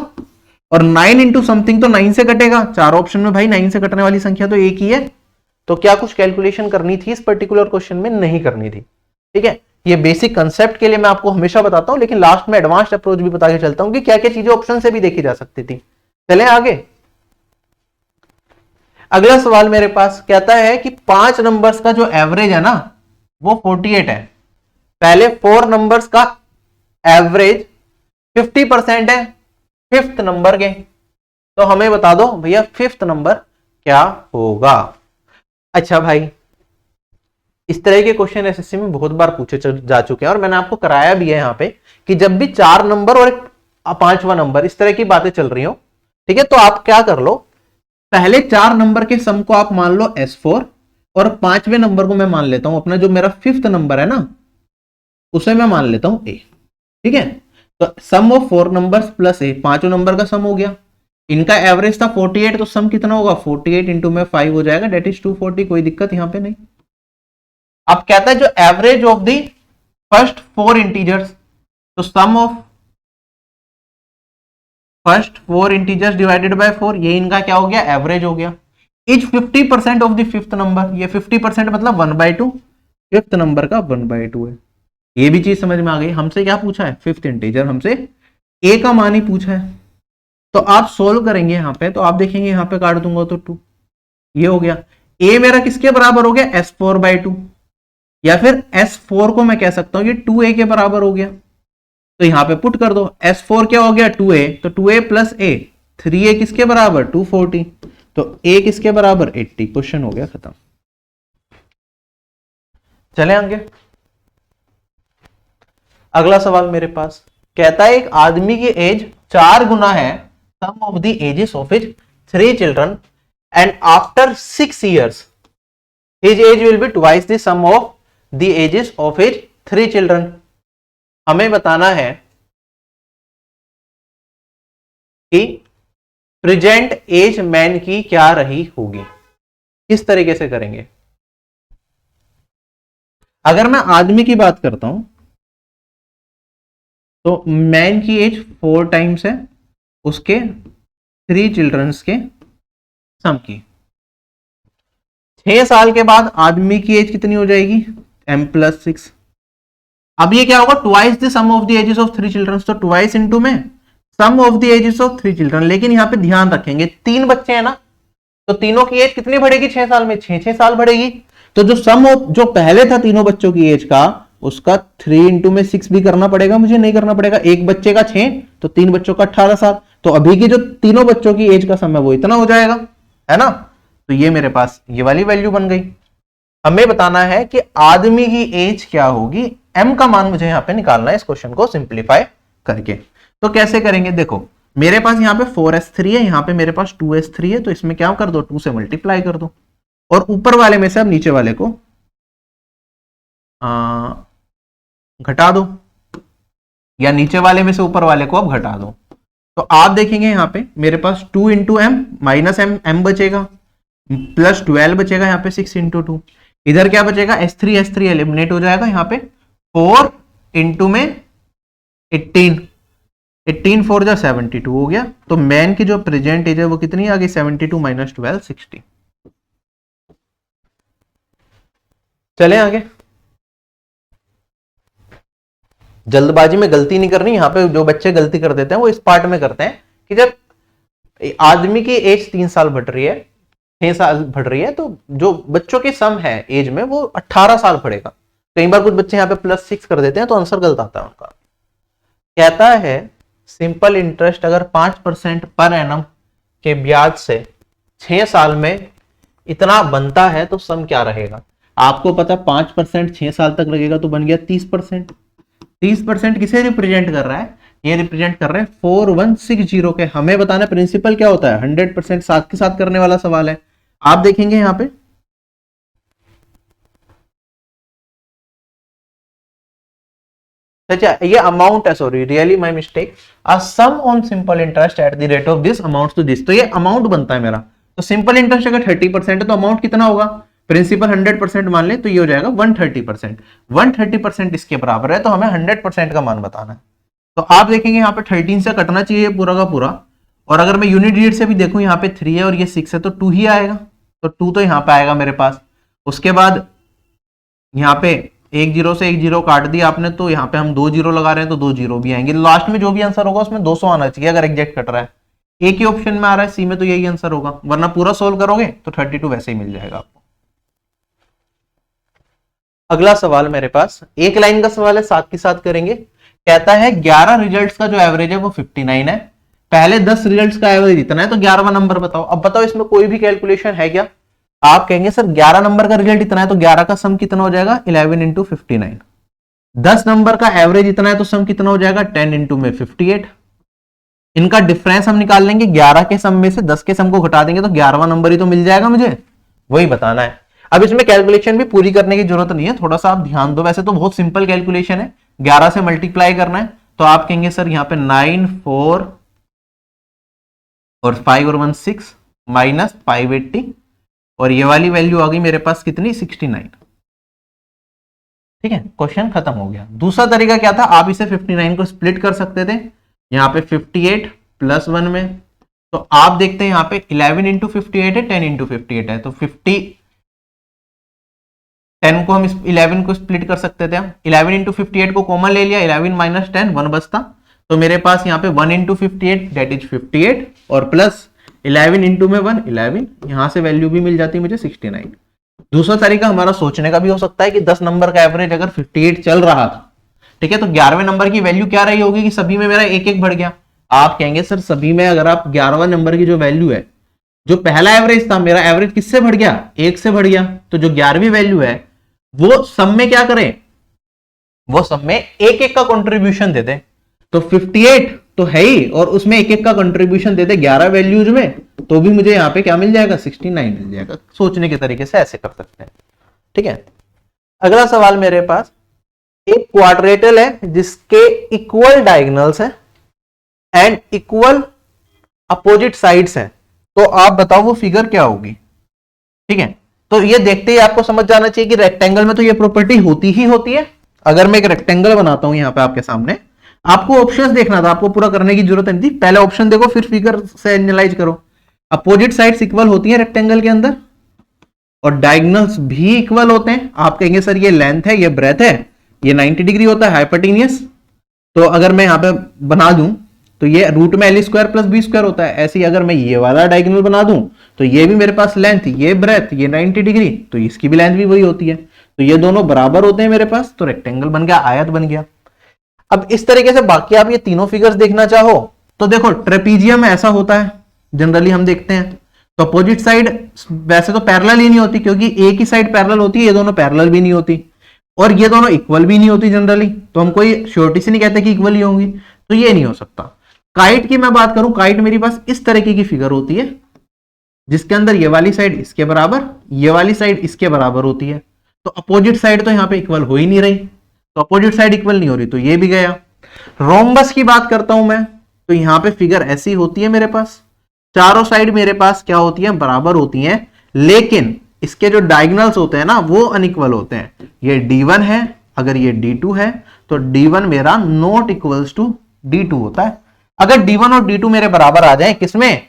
और 9 इंटू समथिंग तो 9 से कटेगा। 4 ऑप्शन में भाई 9 से कटने वाली संख्या तो एक ही है। तो क्या कुछ कैलकुलेशन करनी थी इस पर्टिकुलर क्वेश्चन में? नहीं करनी थी। ठीक है, ये बेसिक कंसेप्ट के लिए मैं आपको हमेशा बताता हूं, लेकिन लास्ट में एडवांस्ड अप्रोच भी बता के चलता हूं कि क्या क्या चीजें ऑप्शन से भी देखी जा सकती थी। चलें आगे। अगला सवाल मेरे पास कहता है कि 5 नंबर्स का जो एवरेज है ना वो 48 है। पहले 4 नंबर्स का एवरेज 50% है 5th नंबर के, तो हमें बता दो भैया 5th नंबर क्या होगा। अच्छा भाई, इस तरह के क्वेश्चन एसएससी में बहुत बार पूछे जा चुके हैं और मैंने आपको कराया भी है यहाँ पे कि जब भी 4 नंबर और एक 5वां नंबर इस तरह की बातें चल रही हो, ठीक है, तो आप क्या कर लो, पहले 4 नंबर के सम को आप मान लो S4 और 5वें नंबर को मैं मान लेता हूं अपना जो मेरा 5th नंबर है ना उसे मैं मान लेता हूं A, ठीक है। तो sum of 4 numbers plus A, 5वें नंबर का सम हो गया। इनका एवरेज था 48, तो सम कितना होगा 48 इंटू में 5 हो जाएगा, डेट इज 240। कोई दिक्कत यहां पे नहीं। अब कहता है जो average of the first 4 integers, तो sum of first 4 integers divided by 4, ये इनका क्या हो गया, एवरेज हो गया। Is 50% of the 5th number, ये 50% मतलब 1/2, 5th नंबर का 1/2 है। ये भी चीज समझ में आ गई। हमसे क्या पूछा है, 5th इंटीजर, हमसे ए का मान ही पूछा है। तो आप सोल्व करेंगे यहाँ पे, तो आप देखेंगे यहाँ पे काट दूंगा तो 2, ये हो गया। ए मेरा किसके बराबर हो गया, S4/2, या फिर S4 को मैं कह सकता हूं ये 2A के बराबर हो गया। तो यहां पे पुट कर दो, S4 क्या हो गया 2A, तो 2A प्लस A, 3A किसके बराबर 240, तो A किसके बराबर 80। क्वेश्चन हो गया खत्म। चले आगे। अगला सवाल मेरे पास कहता है एक आदमी की एज 4 गुना है sum of the ages of his 3 children and after 6 years his age will be twice the sum of the ages of his 3 children। हमें बताना है कि प्रेजेंट एज मैन की क्या रही होगी। किस तरीके से करेंगे, अगर मैं आदमी की बात करता हूं तो मैन की एज 4 टाइम्स है उसके 3 चिल्ड्रंस के सम की। 6 साल के बाद आदमी की एज कितनी हो जाएगी, m+6। अब ये क्या होगा, twice the sum of the ages of 3 children, तो ट्वाइस इंटू में sum of the ages of 3 children. लेकिन यहां पे ध्यान रखेंगे 3 बच्चे हैं ना, तो तीनों की एज कितनी बढ़ेगी 6 साल में, 6 साल बढ़ेगी। तो जो सम ऑफ जो पहले था तीनों बच्चों की एज का, उसका 3 इंटू में 6 भी करना पड़ेगा, मुझे नहीं करना पड़ेगा। एक बच्चे का 6 तो 3 बच्चों का 18 साल, तो अभी की जो तीनों बच्चों की एज का सम है वो इतना हो जाएगा, है ना। तो ये मेरे पास ये वाली वैल्यू बन गई। हमें बताना है कि आदमी की एज क्या होगी, m का मान मुझे यहां पे निकालना है इस क्वेश्चन को सिंप्लीफाई करके। तो कैसे करेंगे, देखो मेरे पास यहाँ पे 4s3 है, यहाँ पे मेरे पास 2s3 है, तो इसमें क्या कर दो 2 से मल्टीप्लाई कर दो और ऊपर वाले में से अब नीचे वाले को घटा दो, या नीचे वाले में से ऊपर वाले को अब घटा दो। तो आप देखेंगे यहाँ पे मेरे पास 2 इंटू एम माइनस m बचेगा, प्लस 12 बचेगा यहाँ पे 6 इंटू 2। इधर क्या बचेगा, S3 एलिमिनेट हो जाएगा। यहाँ पे 4 इंटू में 18 4 जा 72 हो गया। तो मैन की जो प्रेजेंट एज है वो कितनी आ गई, 72 माइनस 12 60। चले आगे। जल्दबाजी में गलती नहीं करनी, यहाँ पे जो बच्चे गलती कर देते हैं वो इस पार्ट में करते हैं कि जब आदमी की एज 3 साल बढ़ रही है, 6 साल बढ़ रही है, तो जो बच्चों की सम है एज में वो 18 साल बढ़ेगा। कई बार कुछ बच्चे यहाँ पे +6 कर देते हैं तो आंसर गलत आता है उनका। कहता है सिंपल इंटरेस्ट अगर 5% पर एनम के ब्याज से 6 साल में इतना बनता है तो सम क्या रहेगा। आपको पता 5% 6 साल तक लगेगा तो बन गया 30%। 30% किसे रिप्रेजेंट कर रहा है, ये रिप्रेजेंट कर रहे हैं 4160 के। हमें बताना प्रिंसिपल क्या होता है, 100% साथ के साथ करने वाला सवाल है। आप देखेंगे यहां पे अच्छा ये अमाउंट है, sorry really my mistake, uh sum on simple interest at the rate of this amount to this. तो ये अमाउंट बनता है मेरा। तो सिंपल इंटरेस्ट अगर 30% है तो अमाउंट कितना होगा, प्रिंसिपल 100% मान ले तो ये हो जाएगा 130%। 130% इसके बराबर है, तो हमें 100% का मान बताना है। तो आप देखेंगे यहाँ पे 13 से कटना चाहिए पूरा का पूरा, और अगर मैं यूनिट डिजिट से भी देखूं यहाँ पे 3 है और ये 6 है तो 2 ही आएगा। तो 2 तो यहाँ पे आएगा मेरे पास। उसके बाद यहाँ पे 1 0 से 1 0 काट दिया आपने, तो यहाँ पे हम 2 0 लगा रहे हैं तो 2 0 भी आएंगे। लास्ट में जो भी आंसर होगा उसमें 200 आना चाहिए अगर एग्जैक्ट कट रहा है। एक ही ऑप्शन में आ रहा है सी में तो यही आंसर होगा, वरना पूरा सोल्व करोगे तो 32 वैसे ही मिल जाएगा आपको। अगला सवाल मेरे पास एक लाइन का सवाल है, साथ के साथ करेंगे। कहता है 11 रिजल्ट्स का जो एवरेज है वो 59 है, पहले 10 रिजल्ट्स का एवरेज इतना है, तो 11वां नंबर बताओ। अब बताओ इसमें कोई भी कैलकुलेशन है क्या, आप कहेंगे सर 11 नंबर का रिजल्ट इतना है तो 11 का सम कितना हो जाएगा 11 इंटू 59। 10 नंबर का एवरेज इतना है तो सम कितना हो जाएगा 10 इंटू में 58। इनका डिफरेंस हम निकाल लेंगे, 11 के सम में से 10 के सम को घटा देंगे तो 11वां नंबर ही तो मिल जाएगा, मुझे वही बताना है। अब इसमें कैलकुलेशन भी पूरी करने की जरूरत नहीं है, थोड़ा सा आप ध्यान दो, वैसे तो बहुत सिंपल कैलकुलेशन है, 11 से मल्टीप्लाई करना है। तो आप कहेंगे सर यहाँ पे 9 4 और 5 और 1 6 माइनस 580 और ये वाली वैल्यू आ गई मेरे पास कितनी 69। ठीक है, क्वेश्चन खत्म हो गया। दूसरा तरीका क्या था, आप इसे 59 को स्प्लिट कर सकते थे, यहाँ पे 58 प्लस 1 में, तो आप देखते हैं यहाँ पे 11 इंटू 58 है, 10 इंटू 58 है, तो 10 को हम 11 को स्प्लिट कर सकते थे। 11 इंटू 58 को कॉमन ले लिया, 11 माइनस 10 1 बचता, तो मेरे पास यहाँ पे 1 इंटू 58 दैट इज 58 और प्लस 11 इंटू में 1 11, यहां से वैल्यू भी मिल जाती है मुझे 69। दूसरा तरीका हमारा सोचने का भी हो सकता है कि 10 नंबर का एवरेज अगर 58 चल रहा था, ठीक है, तो 11वें नंबर की वैल्यू क्या रही होगी कि सभी में मेरा एक एक बढ़ गया। आप कहेंगे सर सभी में अगर आप 11वां नंबर की जो वैल्यू है, जो पहला एवरेज था मेरा एवरेज किससे बढ़ गया, 1 से बढ़ गया, तो जो 11वीं वैल्यू है वो सब में क्या करें, वो सब में एक एक का कंट्रीब्यूशन देते, तो 58 तो है ही और उसमें एक एक का कंट्रीब्यूशन देते 11 वैल्यूज में, तो भी मुझे यहाँ पे क्या मिल जाएगा 69 मिल जाएगा। सोचने के तरीके से ऐसे कर सकते हैं। ठीक है, अगला सवाल मेरे पास, एक क्वाड्रेटल है जिसके इक्वल डायगोनल्स है एंड इक्वल अपोजिट साइड्स है, तो आप बताओ वो फिगर क्या होगी। ठीक है, तो ये देखते ही आपको समझ जाना चाहिए कि रेक्टेंगल में तो ये प्रॉपर्टी होती ही होती है। अगर मैं एक रेक्टेंगल बनाता हूं यहां पे आपके सामने, आपको ऑप्शंस देखना था, आपको पूरा करने की जरूरत नहीं थी, पहले ऑप्शन देखो फिर फिगर से एनालाइज करो। अपोजिट साइड्स इक्वल होती है रेक्टेंगल के अंदर और डायगोनल्स भी इक्वल होते हैं। आप कहेंगे सर ये लेंथ है, ये ब्रेथ है, ये 90 डिग्री होता है हाइपोटेन्यूस, तो अगर मैं यहां पे बना दूं तो ये रूट में l square plus b square होता है। ऐसे ही अगर मैं ये वाला डायगोनल बना दूं तो ये भी मेरे पास लेंथ, ये ब्रेथ, ये 90 डिग्री, तो इसकी भी लेंथ भी वही होती है, तो ये दोनों बराबर होते हैं मेरे पास, तो रेक्टेंगल बन गया, आयत बन गया। अब इस तरीके से बाकी आप ये तीनों फिगर्स देखना चाहो तो देखो ट्रेपीजियम ऐसा होता है जनरली हम देखते हैं, तो अपोजिट साइड वैसे तो पैरेलल ही नहीं होती क्योंकि एक ही साइड पैरेलल होती है, ये दोनों पैरेलल भी नहीं होती और ये दोनों इक्वल भी नहीं होती जनरली, तो हम कोई श्योरिटी से नहीं कहते कि इक्वल ही होंगी, तो ये नहीं हो सकता। काइट की मैं बात करूं, काइट मेरे पास इस तरीके की फिगर होती है जिसके अंदर ये वाली साइड इसके बराबर, ये वाली साइड इसके बराबर होती है, तो अपोजिट साइड तो यहां पे इक्वल हो ही नहीं रही, तो अपोजिट साइड इक्वल नहीं हो रही, तो ये भी गया। रोम्बस की बात करता हूं मैं, तो यहां पे फिगर ऐसी होती है मेरे पास, चारों साइड मेरे पास क्या होती है, बराबर होती हैं, लेकिन इसके जो डायगोनल्स होते हैं ना वो अनइक्वल होते हैं। ये D1 है, अगर ये D2 है तो D1 मेरा नॉट इक्वल्स टू D2 होता है। अगर D1 और D2 मेरे बराबर आ जाए किसमें,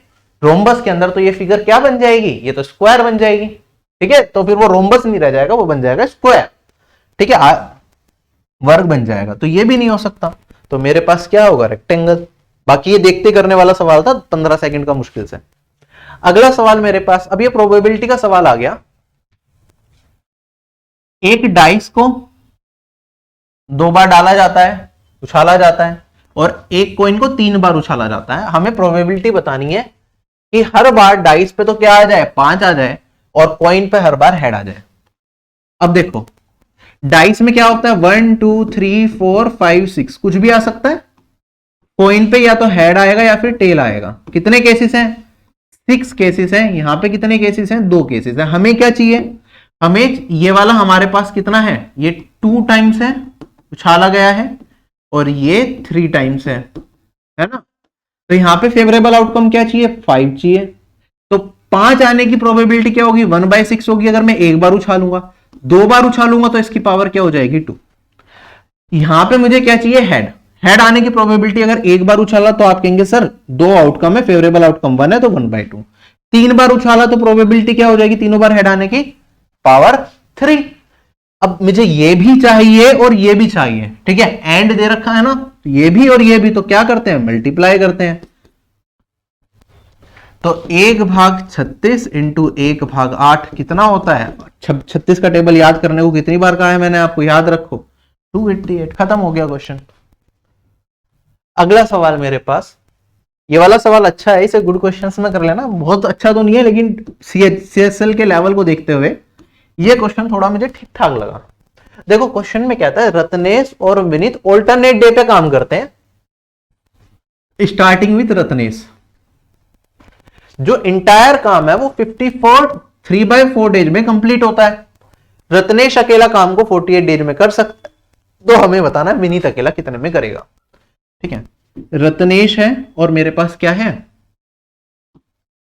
रोम्बस के अंदर, तो ये फिगर क्या बन जाएगी, ये तो स्क्वायर बन जाएगी। ठीक है, तो फिर वो रोम्बस नहीं रह जाएगा, वो बन जाएगा स्क्वायर। ठीक है, वर्ग बन जाएगा, तो ये भी नहीं हो सकता, तो मेरे पास क्या होगा, रेक्टेंगल। बाकी ये देखते करने वाला सवाल था, 15 सेकंड का मुश्किल से। अगला सवाल मेरे पास, अब ये प्रोबेबिलिटी का सवाल आ गया। एक डाइस को 2 बार डाला जाता है, उछाला जाता है, और एक कॉइन को 3 बार उछाला जाता है। हमें प्रोबेबिलिटी बतानी है कि हर बार डाइस पे तो क्या आ जाए, 5 आ जाए, और कॉइन पे हर बार हेड आ जाए। अब देखो डाइस में क्या होता है, 1 2 3 4 5 6 कुछ भी आ सकता है। कॉइन पे या तो हेड आएगा या फिर टेल आएगा। कितने केसेस हैं, 6 केसेस हैं। यहां पे कितने केसेस हैं, 2 केसेस हैं। हमें क्या चाहिए, हमें ये वाला हमारे पास कितना है, ये 2 टाइम्स है, उछाला गया है, और ये 3 टाइम्स है ना। तो यहां पे फेवरेबल आउटकम क्या चाहिए, 5 चाहिए। तो 5 आने की प्रोबेबिलिटी क्या होगी, 1/6 होगी। अगर मैं एक बार उछालूंगा, 2 बार उछालूंगा तो इसकी पावर क्या हो जाएगी, 2। यहां पे मुझे क्या चाहिए, हेड आने की प्रोबेबिलिटी, अगर एक बार उछाला तो आप कहेंगे सर 2 आउटकम है, फेवरेबल आउटकम 1 है तो 1/2। 3 बार उछाला तो प्रोबेबिलिटी क्या हो जाएगी, तीनों बार हेड आने की, पावर 3। अब मुझे ये भी चाहिए और ये भी चाहिए, ठीक है, एंड दे रखा है ना, तो ये भी और ये भी, तो क्या करते हैं, मल्टीप्लाई करते हैं। तो 1/36 इंटू 1/8 कितना होता है, 36 का टेबल याद करने को कितनी बार कहा है मैंने आपको, याद रखो, 288। खत्म हो गया क्वेश्चन। अगला सवाल मेरे पास ये वाला सवाल अच्छा है, इसे गुड क्वेश्चंस में कर लेना। बहुत अच्छा तो नहीं है, लेकिन सीएसएल के लेवल को देखते हुए ये क्वेश्चन थोड़ा मुझे ठीक ठाक लगा। देखो क्वेश्चन में क्या था, रत्नेश और विनीत ऑल्टरनेट डे पे काम करते हैं, स्टार्टिंग विथ रत्नेश। जो इंटायर काम है वो 54 3/4 डेज में कंप्लीट होता है। रत्नेश अकेला काम को 48 डेज में कर सकता है, तो हमें बताना है विनीत अकेला कितने में करेगा। ठीक है, रत्नेश है और मेरे पास क्या है,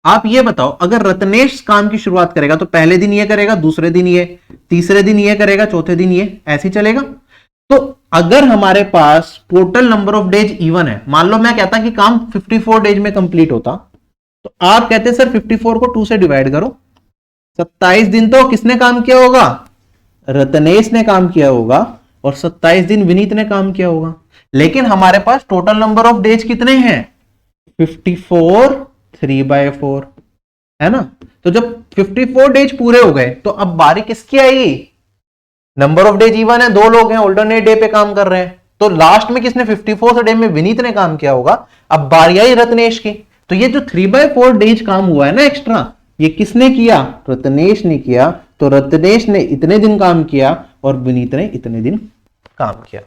आप ये बताओ, अगर रत्नेश काम की शुरुआत करेगा तो पहले दिन ये करेगा, दूसरे दिन ये, तीसरे दिन ये करेगा, चौथे दिन ये, ऐसे ही चलेगा। तो अगर हमारे पास total number of days even है, मान लो मैं कहता कि काम 54 डेज में कंप्लीट होता, तो आप कहते सर 54 को 2 से डिवाइड करो, 27 दिन तो किसने काम किया होगा, रत्नेश ने काम किया होगा, और 27 दिन विनीत ने काम किया होगा। लेकिन हमारे पास टोटल नंबर ऑफ डेज कितने हैं, 54 3/4 है ना। तो जब 54 डेज पूरे हो गए तो अब बारी किसकी आएगी, नंबर ऑफ डेज इवन है, दो लोग हैं ऑल्टरनेट डे पे काम कर रहे हैं, तो लास्ट में किसने 54 डे में विनीत ने काम किया होगा। अब बारी आई रत्नेश की, तो ये जो 3/4 डेज काम हुआ है ना एक्स्ट्रा, ये किसने किया, रत्नेश ने किया। तो रत्नेश ने इतने दिन काम किया और विनीत ने इतने दिन काम किया।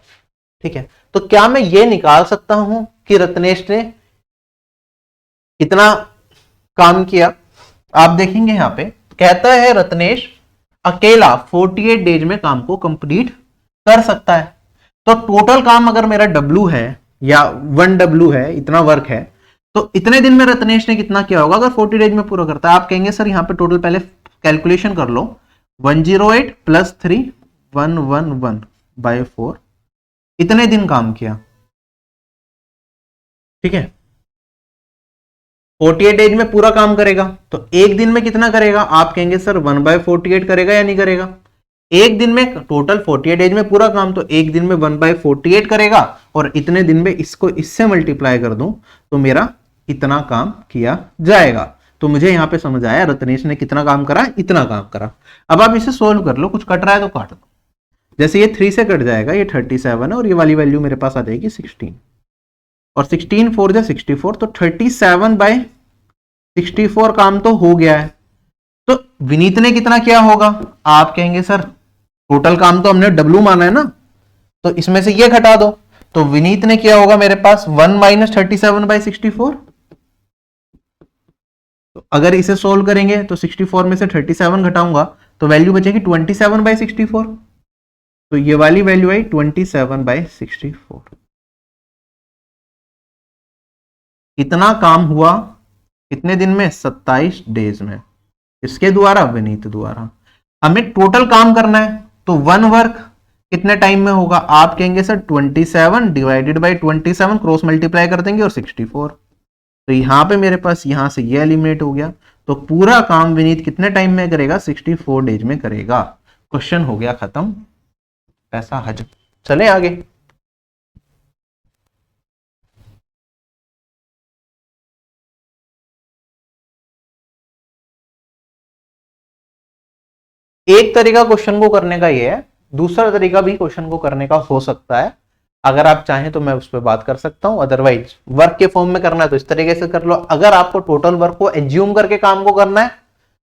ठीक है, तो क्या मैं ये निकाल सकता हूं कि रत्नेश ने इतना काम किया। आप देखेंगे यहां पे कहता है रत्नेश अकेला 48 डेज में काम को कंप्लीट कर सकता है। तो टोटल काम अगर मेरा W है या 1W है, इतना वर्क है, तो इतने दिन में रत्नेश ने कितना किया होगा अगर 40 डेज में पूरा करता है। आप कहेंगे सर यहां पे टोटल पहले कैलकुलेशन कर लो, 108 + 3 111/4, इतने दिन काम किया। ठीक है, 48 डेज में पूरा काम करेगा, तो एक दिन में कितना करेगा, आप कहेंगे सर 1/48 करेगा या नहीं करेगा। एक दिन में टोटल 48 डेज में पूरा काम, तो एक दिन में 1/48 करेगा, और इतने दिन में इसको इससे मल्टीप्लाई कर दूं तो मेरा इतना काम किया जाएगा। तो मुझे यहां पे समझ आया रत्नेश ने कितना काम करा, इतना काम करा। अब आप इसे सोल्व कर लो, कुछ कट रहा है तो काट दो। जैसे ये 3 से कट जाएगा, ये 37 है, और ये वाली वैल्यू मेरे पास आ जाएगी 16, और 16 4 जा 64, तो 37/64 काम तो हो गया है। तो विनीत ने कितना किया होगा, आप कहेंगे सर टोटल काम तो हमने W माना है ना, तो इसमें से ये घटा दो, तो विनीत ने किया होगा मेरे पास 1 - 37/64। तो अगर इसे सोल्व करेंगे तो 64 में से 37 घटाऊंगा तो वैल्यू बचेगी 27/64। तो ये वाली वैल्यू आई 27/64। कितना काम हुआ कितने दिन में, 27 डेज में, इसके द्वारा, विनीत द्वारा। हमें टोटल काम करना है, तो 1 वर्क कितने टाइम में होगा, आप कहेंगे sir 27 divided by 27, cross multiply कर देंगे और 64। तो यहां पे मेरे पास यहां से ये एलिमिनेट हो गया, तो पूरा काम विनीत कितने टाइम में करेगा, 64 डेज में करेगा। क्वेश्चन हो गया खत्म, पैसा हजम। चले आगे। एक तरीका क्वेश्चन को करने का ये है, दूसरा तरीका भी क्वेश्चन को करने का हो सकता है। अगर आप चाहें तो मैं उस पर बात कर सकता हूं, अदरवाइज वर्क के फॉर्म में करना है तो इस तरीके से कर लो। अगर आपको टोटल वर्क को एज्यूम करके काम को करना है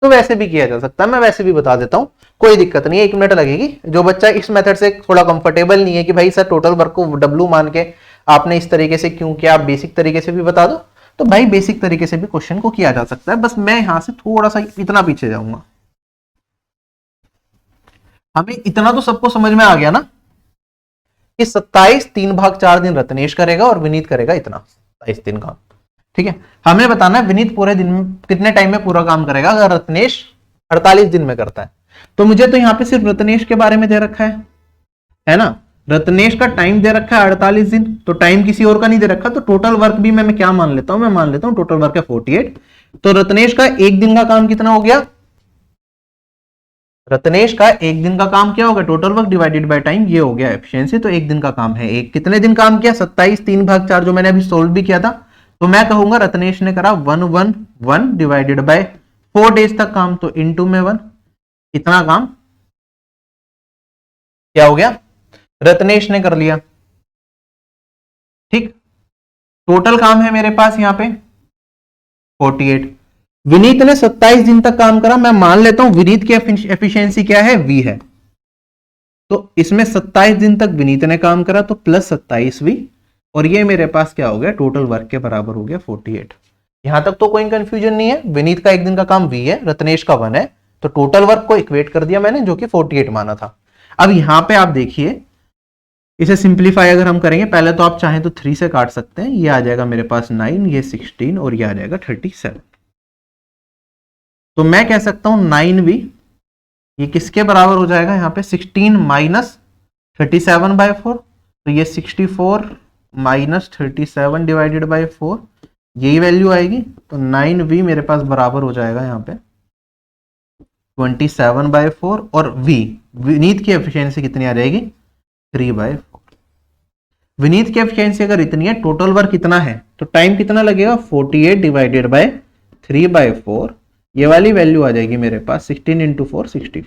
तो वैसे भी किया जा सकता है, मैं वैसे भी बता देता हूं, कोई दिक्कत नहीं है, 1 मिनट लगेगी। जो बच्चा इस मेथड से थोड़ा कंफर्टेबल नहीं है कि भाई सर टोटल वर्क को W मान के आपने इस तरीके से क्यों किया, आप बेसिक तरीके से भी बता दो, तो भाई बेसिक तरीके से भी क्वेश्चन को किया जा सकता है। बस मैं यहां से थोड़ा सा इतना पीछे जाऊंगा। हमें इतना तो सबको समझ में आ गया ना कि 27 3/4 दिन रत्नेश करेगा और विनीत करेगा इतना 27 दिन काम। ठीक है, हमें बताना है विनीत पूरे दिन में कितने टाइम में पूरा काम करेगा अगर रत्नेश 48 दिन में करता है। तो मुझे तो यहां पे सिर्फ रत्नेश के बारे में दे रखा है ना, रत्नेश का टाइम दे रखा है 48 दिन, तो टाइम किसी और का नहीं दे रखा। तो टोटल वर्क भी मैं क्या मान लेता हूं, मैं मान लेता हूं टोटल वर्क है 48। तो रत्नेश का एक दिन का काम कितना हो गया, रत्नेश का एक दिन का काम क्या होगा, total work divided by time, ये हो गया एफिशिएंसी। तो एक दिन का काम है एक, कितने दिन काम किया, 27 3/4, जो मैंने अभी सोल्व भी किया था। तो मैं कहूंगा रत्नेश ने करा 111 डिवाइडेड बाय 4 डेज तक काम, तो इनटू में 1, इतना काम क्या हो गया, रत्नेश ने कर लिया। ठीक, टोटल काम है मेरे पास यहाँ पे 48। विनीत ने 27 दिन तक काम करा, मैं मान लेता हूं विनीत की एफिशिएंसी क्या है, V है। तो इसमें 27 दिन तक विनीत ने काम करा तो प्लस 27V, और ये मेरे पास क्या हो गया, टोटल वर्क के बराबर हो गया 48। यहां तक तो कोई कंफ्यूजन नहीं है, विनीत का एक दिन का काम V है, रत्नेश का 1 है, तो टोटल वर्क को इक्वेट कर दिया मैंने, जो कि 48 माना था। अब यहां पे आप देखिए, इसे सिंप्लीफाई अगर हम करेंगे, पहले तो आप चाहें तो 3 से काट सकते हैं, ये आ जाएगा मेरे पास 9, ये 16 और ये आ जाएगा 37। तो मैं कह सकता हूं 9V ये किसके बराबर हो जाएगा, यहां पे 16 माइनस 37/4, तो ये 64 माइनस 37 डिवाइडेड बाई 4, यही वैल्यू आएगी। तो 9V मेरे पास बराबर हो जाएगा यहाँ पे 27/4, और विनीत की एफिशिएंसी कितनी आ जाएगी, 3/4। विनीत की एफिशिएंसी अगर इतनी है, टोटल वर्क कितना है, तो टाइम कितना लगेगा, 48 डिवाइडेड बाय 3/4, ये वाली वैल्यू आ जाएगी मेरे पास 16 इंटू 4 64।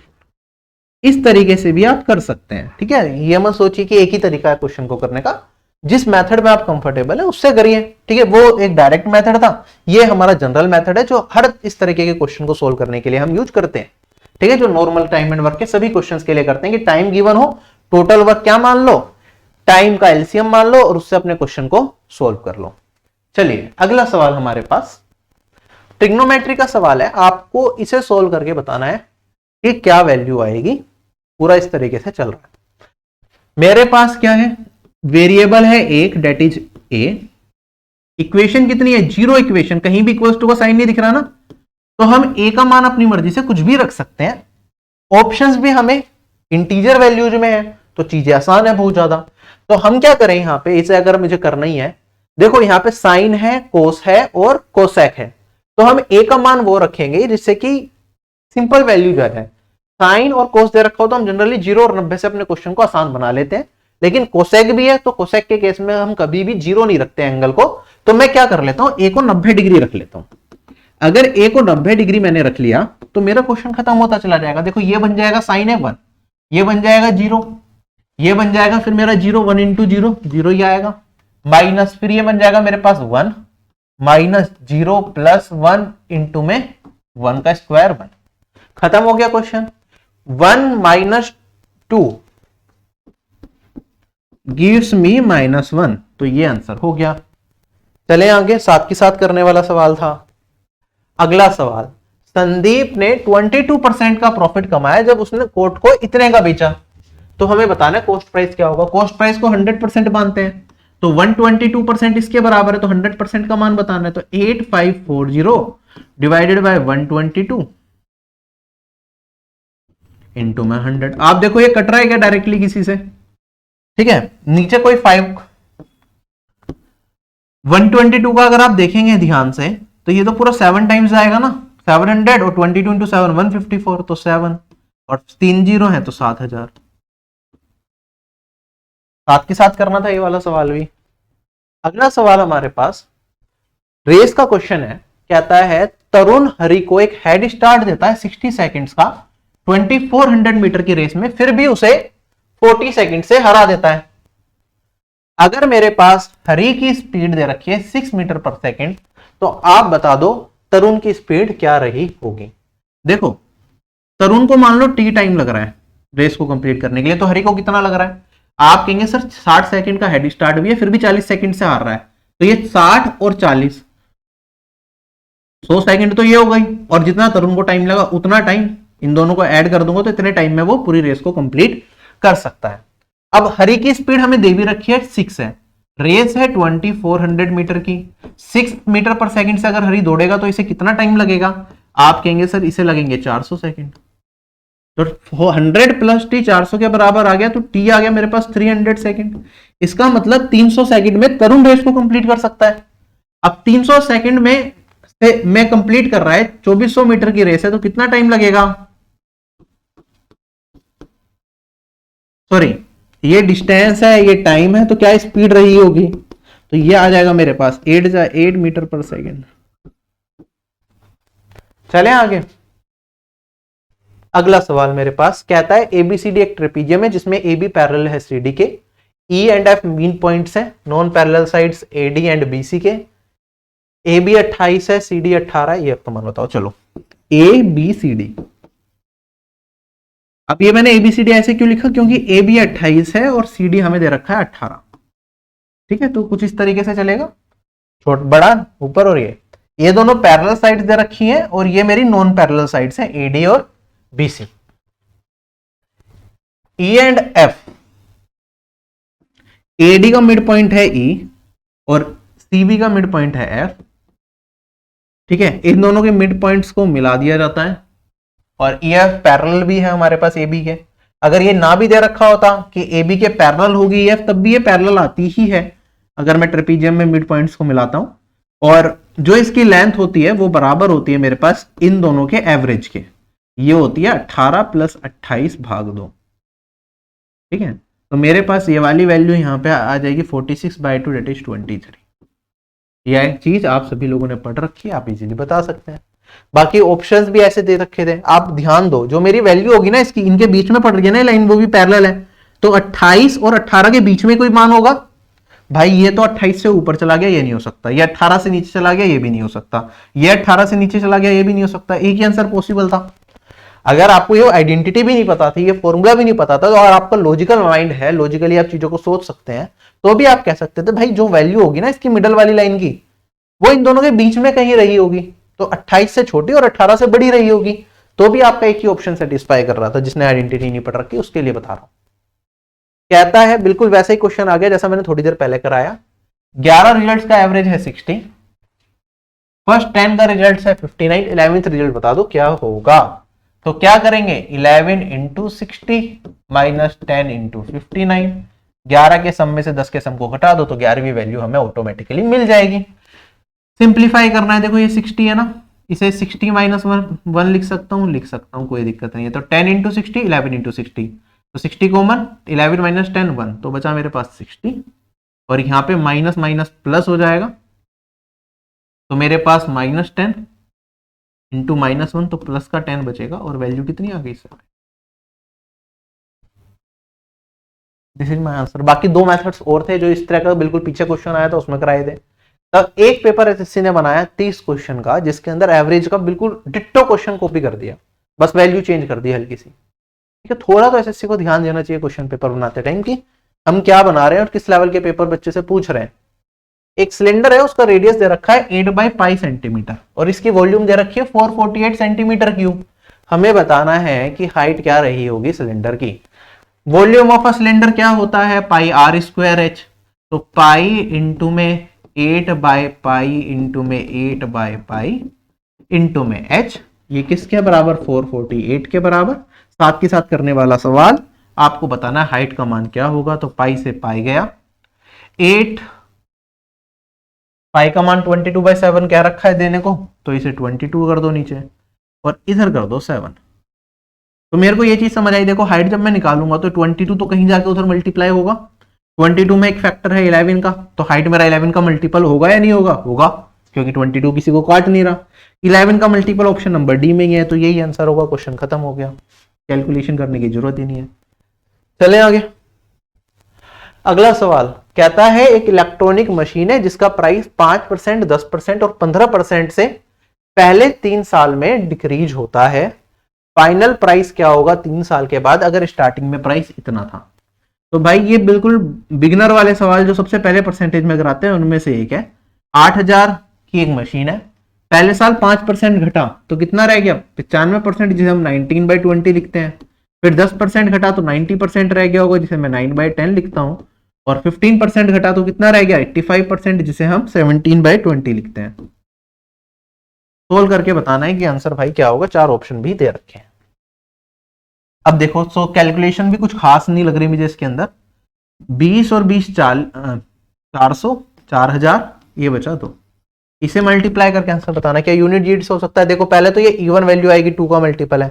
इस तरीके से भी आप कर सकते हैं, ठीक है। ये मत सोचिए कि एक ही तरीका है क्वेश्चन को करने का, जिस मेथड में आप कंफर्टेबल है उससे करिए, ठीक है। वो एक डायरेक्ट मेथड था, ये हमारा जनरल मेथड है जो हर इस तरीके के क्वेश्चन को सोल्व करने के लिए हम यूज करते हैं, ठीक है। जो नॉर्मल टाइम एंड वर्क के सभी क्वेश्चंस के लिए करते हैं कि टाइम गिवन हो, टोटल वर्क क्या मान लो, टाइम का एलसीएम मान लो और उससे अपने क्वेश्चन को सोल्व कर लो। चलिए अगला सवाल हमारे पास ट्रिग्नोमेट्री का सवाल है, आपको इसे सोल्व करके बताना है कि क्या वैल्यू आएगी। पूरा इस तरीके से चल रहा है, मेरे पास क्या है, वेरिएबल है एक, डेट इज ए, इक्वेशन कितनी है, जीरो इक्वेशन, कहीं भी इक्वल्स टू का साइन नहीं दिख रहा ना, तो हम ए का मान अपनी मर्जी से कुछ भी रख सकते हैं। ऑप्शंस भी हमें इंटीजर वैल्यूज में है, तो चीजें आसान है बहुत ज्यादा। तो हम क्या करें यहाँ पे, इसे अगर मुझे करना ही है, देखो यहाँ पे साइन है, कोस है और कोसेक है, तो हम ए का मान वो रखेंगे जिससे कि सिंपल वैल्यू जो है, साइन और कोस दे रखा हो तो हम जनरली 0 और 90 से अपने क्वेश्चन को आसान बना लेते हैं, लेकिन कोसेक भी है तो कोसेक के केस में हम कभी भी 0 नहीं रखते एंगल को। तो मैं क्या कर लेता हूं, ए को 90 डिग्री रख लेता हूं। अगर ए को 90 डिग्री मैंने रख लिया तो मेरा क्वेश्चन खत्म होता चला जाएगा। देखो ये बन जाएगा साइन है 1, ये बन जाएगा 0, ये बन जाएगा फिर मेरा 0, 1 इंटू 0 0 ही आएगा, माइनस फिर ये बन जाएगा मेरे पास 1 माइनस 0 प्लस 1 इंटू में 1 का स्क्वायर 1, खत्म हो गया क्वेश्चन। 1 माइनस 2 गिव्स मी -1, तो ये आंसर हो गया। चले आगे, साथ के साथ करने वाला सवाल था। अगला सवाल, संदीप ने 22% का प्रॉफिट कमाया जब उसने कोट को इतने का बेचा, तो हमें बताना है कॉस्ट प्राइस क्या होगा। कॉस्ट प्राइस को 100% मानते हैं, तो 122% इसके बराबर है, तो 100% का मान बताना है, तो 8540 डिवाइडेड बाय 122 इंटू में 100। आप देखो ये कट रहा है क्या डायरेक्टली किसी से, ठीक है। नीचे कोई 122 का अगर आप देखेंगे ध्यान से तो ये तो पूरा 7 टाइम्स आएगा ना, 700 और 22 इंटू 7 154, तो 7 और 3 जीरो है तो 7000। साथ के साथ करना था ये वाला सवाल भी। अगला सवाल हमारे पास रेस का क्वेश्चन है, कहता है तरुण हरि को एक हेड स्टार्ट देता है 60 सेकंड्स का 2400 मीटर की रेस में, फिर भी उसे 40 सेकंड से हरा देता है। अगर मेरे पास हरि की स्पीड दे रखी है 6 मीटर पर सेकंड, तो आप बता दो तरुण की स्पीड क्या रही होगी। देखो तरुण को मान लो टी टाइम लग रहा है रेस को कंप्लीट करने के लिए, तो हरि को कितना लग रहा है, आप कहेंगे सर 60 सेकंड का हेड स्टार्ट भी है फिर भी 40 सेकंड से हार रहा है, तो ये 60 और 40 100 सेकंड तो ये हो गई, और जितना तरुण को टाइम लगा उतना टाइम इन दोनों को ऐड कर दूंगा तो इतने टाइम में वो पूरी रेस को कंप्लीट कर सकता है। अब हरि की स्पीड हमें दे भी रखी है 6 है, रेस है 2400 मीटर की, 6 मीटर पर सेकंड से अगर हरि दौड़ेगा तो इसे कितना टाइम लगेगा, आप कहेंगे सर इसे लगेंगे 400 सेकंड, तो 100 प्लस टी 400 के बराबर आ गया, तो टी आ गया मेरे पास 300 सेकंड। इसका मतलब 300 सेकंड में तरुण रेस को कंप्लीट कर सकता है। अब 300 सेकंड में कंप्लीट कर रहा है, 2400 मीटर की रेस है, तो कितना टाइम लगेगा, सॉरी ये डिस्टेंस है ये टाइम है, तो क्या स्पीड रही होगी, तो ये आ जाएगा मेरे पास 8 मीटर पर सेकंड। चले आगे, अगला सवाल मेरे पास कहता है एबीसीडी एक ट्रेपीजियम है जिसमें ए बी पैरेलल है सी डी के, E and F mean points है, non parallel sides AD and BC के, AB 28 है, CD 18 है, ये अब तुम बताओ। चलो ABCD, अब ये मैंने ABCD ऐसे क्यों लिखा, क्योंकि AB 28 है और CD हमें दे रखा है 18। ठीक है, तो कुछ इस तरीके से चलेगा, छोट बड़ा ऊपर, और ये दोनों पैरेलल साइड्स दे रखी हैं और ये मेरी नॉन पैरेलल साइड्स हैं AD और BC। E and F, AD का मिड पॉइंट है E और CB का मिड पॉइंट है F। ठीक है, इन दोनों के मिड पॉइंट्स को मिला दिया जाता है और EF पैरेलल भी है हमारे पास AB के। अगर ये ना भी दे रखा होता कि AB के पैरेलल होगी EF, तब भी ये पैरेलल आती ही है अगर मैं ट्रेपीजियम में मिड पॉइंट्स को मिलाता हूं। और जो इसकी लेंथ होती है वो बराबर होती है मेरे पास इन दोनों के एवरेज के, ये होती है 18 + 28 भाग 2। ठीक है, तो मेरे पास ये वाली वैल्यू यहां पे आ जाएगी 46/2 दैट इज 23। यह एक चीज आप सभी लोगों ने पढ़ रखी है, आप इजीली बता सकते हैं। बाकी ऑप्शंस भी ऐसे दे रखे थे, आप ध्यान दो, जो मेरी वैल्यू होगी ना इसकी, इनके बीच में पड़ रही है ना लाइन, वो भी पैरेलल है, तो 28 और 18 के बीच में कोई मान होगा। भाई ये तो 28 से ऊपर चला गया, ये नहीं हो सकता, ये 18 से नीचे चला गया, ये भी नहीं हो सकता, ये 18 से नीचे चला गया, ये भी नहीं हो सकता। एक ही आंसर पॉसिबल था। अगर आपको ये आइडेंटिटी भी नहीं पता थी, ये फॉर्मूला भी नहीं पता था, और आपका लॉजिकल माइंड है, लॉजिकली आप चीजों को सोच सकते हैं, तो भी आप कह सकते थे भाई जो वैल्यू होगी ना इसकी मिडल वाली लाइन की, वो इन दोनों के बीच में कहीं रही होगी, तो 28 से छोटी और 18 से बड़ी रही होगी, तो भी आपका एक ही ऑप्शन सेटिस्फाई कर रहा था। जिसने आइडेंटिटी नहीं पढ़ रखी उसके लिए बता रहा हूं। कहता है बिल्कुल वैसा ही क्वेश्चन आ गया जैसा मैंने थोड़ी देर पहले कराया। 11 रिजल्ट्स का एवरेज है 60, फर्स्ट 10 का रिजल्ट है 59, 11th रिजल्ट बता दो क्या होगा। तो क्या करेंगे, 11 × 60 - 10 × 59, 11 के सम में से 10 के सम को घटा दो तो 11वीं वैल्यू हमें ऑटोमेटिकली मिल जाएगी। सिंप्लीफाई करना है, देखो ये 60 है ना, इसे 60 - 1 लिख सकता हूं, कोई दिक्कत नहीं है। तो 10 × 60, 11 × 60, तो 60 कॉमन, 11 - 10 1, तो बचा मेरे पास 60, और यहां पे माइनस माइनस प्लस हो जाएगा, तो मेरे पास -10 × -1, तो प्लस का 10 बचेगा, और वैल्यू कितनी आ गई sir, this is my answer. बाकी दो मेथड्स और थे जो इस तरह का बिल्कुल पीछे क्वेश्चन आया था उसमें कराए थे। तब एक पेपर एसएससी ने बनाया 30 क्वेश्चन का, जिसके अंदर एवरेज का बिल्कुल डिट्टो क्वेश्चन कॉपी कर दिया, बस वैल्यू चेंज कर दी हल्की सी। ठीक है, थोड़ा तो एसएससी को ध्यान देना चाहिए क्वेश्चन पेपर बनाते टाइम कि हम क्या बना रहे हैं और किस लेवल के पेपर बच्चे से पूछ रहे हैं। एक सिलेंडर है, उसका रेडियस दे रखा है 8/π सेंटीमीटर और इसकी वॉल्यूम दे रखी है 448 सेंटीमीटर क्यूब। हमें बताना है कि हाइट क्या रही होगी सिलेंडर की। वॉल्यूम ऑफ अ सिलेंडर क्या होता है, πr²h, तो पाई इंटू में 8/π इंटू में 8/π इंटू में h, ये किसके बराबर, 448 के बराबर। साथ के साथ करने वाला सवाल, आपको बताना है हाइट का मान क्या होगा, तो पाई से पाई गया 8, पाई का मान 22/7 क्या रखा है देने को, तो इसे 22 कर दो नीचे और इधर कर दो 7। तो मेरे को ये चीज समझ आई, देखो हाइट जब मैं निकालूंगा तो 22 तो कहीं जाके उधर मल्टीप्लाई होगा, 22 में एक फैक्टर है 11 का, तो हाइट मेरा 11 का मल्टीपल होगा या नहीं होगा, होगा, क्योंकि 22 किसी को काट नहीं रहा। 11 का मल्टीपल ऑप्शन नंबर डी में ही है, तो यही आंसर होगा, क्वेश्चन खत्म हो गया, कैलकुलेशन करने की जरूरत ही नहीं है। चले आगे। अगला सवाल कहता है एक इलेक्ट्रॉनिक मशीन है जिसका प्राइस 5%, 10% और 15% से पहले 3 साल में डिक्रीज होता है, फाइनल प्राइस क्या होगा 3 साल के बाद अगर स्टार्टिंग में प्राइस इतना था। तो भाई ये बिल्कुल बिगिनर वाले सवाल जो सबसे पहले परसेंटेज में कराते हैं उनमें से एक है। 8000 की एक मशीन है, पहले साल 5% घटा तो कितना रह गया, 95%, जिसे हम 19/20 लिखते हैं। फिर 10% घटा तो 90% रह गया होगा, जिसे मैं 9/10 लिखता हूं। और 15% घटा तो कितना रह गया, 85%, जिसे हम 17/20 लिखते हैं। सोल्व करके बताना है कि आंसर भाई क्या होगा, 4 ऑप्शन भी दे रखे हैं। अब देखो, सो कैलकुलेशन भी कुछ खास नहीं लग रही मुझे इसके अंदर। 20 और 20 400, 4000, ये बचा 2, इसे मल्टीप्लाई करके आंसर बताना। क्या यूनिट जीड्स हो सकता है, देखो पहले तो ये इवन वैल्यू आएगी, 2 का मल्टीपल है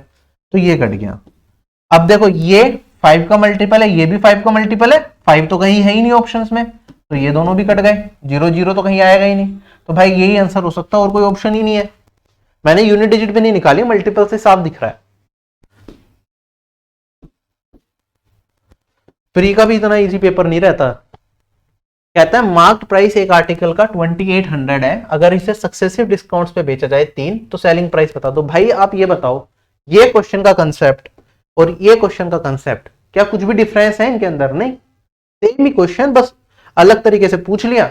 तो ये कट गया। अब देखो ये 5 का मल्टीपल है, ये भी 5 का मल्टीपल है, 5 तो कहीं है ही नहीं ऑप्शंस में, तो ये दोनों भी कट गए, 0 0 तो कहीं आएगा ही नहीं, तो भाई यही आंसर हो सकता है और कोई ऑप्शन ही नहीं है। मैंने यूनिट डिजिट पे नहीं निकाली, मल्टीपल से साफ दिख रहा है। प्री का भी इतना इजी पेपर नहीं रहता। कहता है मार्क्ड प्राइस एक आर्टिकल का 2800 है, अगर इसे सक्सेसिव डिस्काउंट्स पे बेचा जाए 3 तो सेलिंग प्राइस बता दो। भाई आप ये बताओ, ये क्वेश्चन का कंसेप्ट और ये क्वेश्चन का कंसेप्ट क्या कुछ भी डिफरेंस है इनके अंदर? नहीं, सेम ही क्वेश्चन, बस अलग तरीके से पूछ लिया।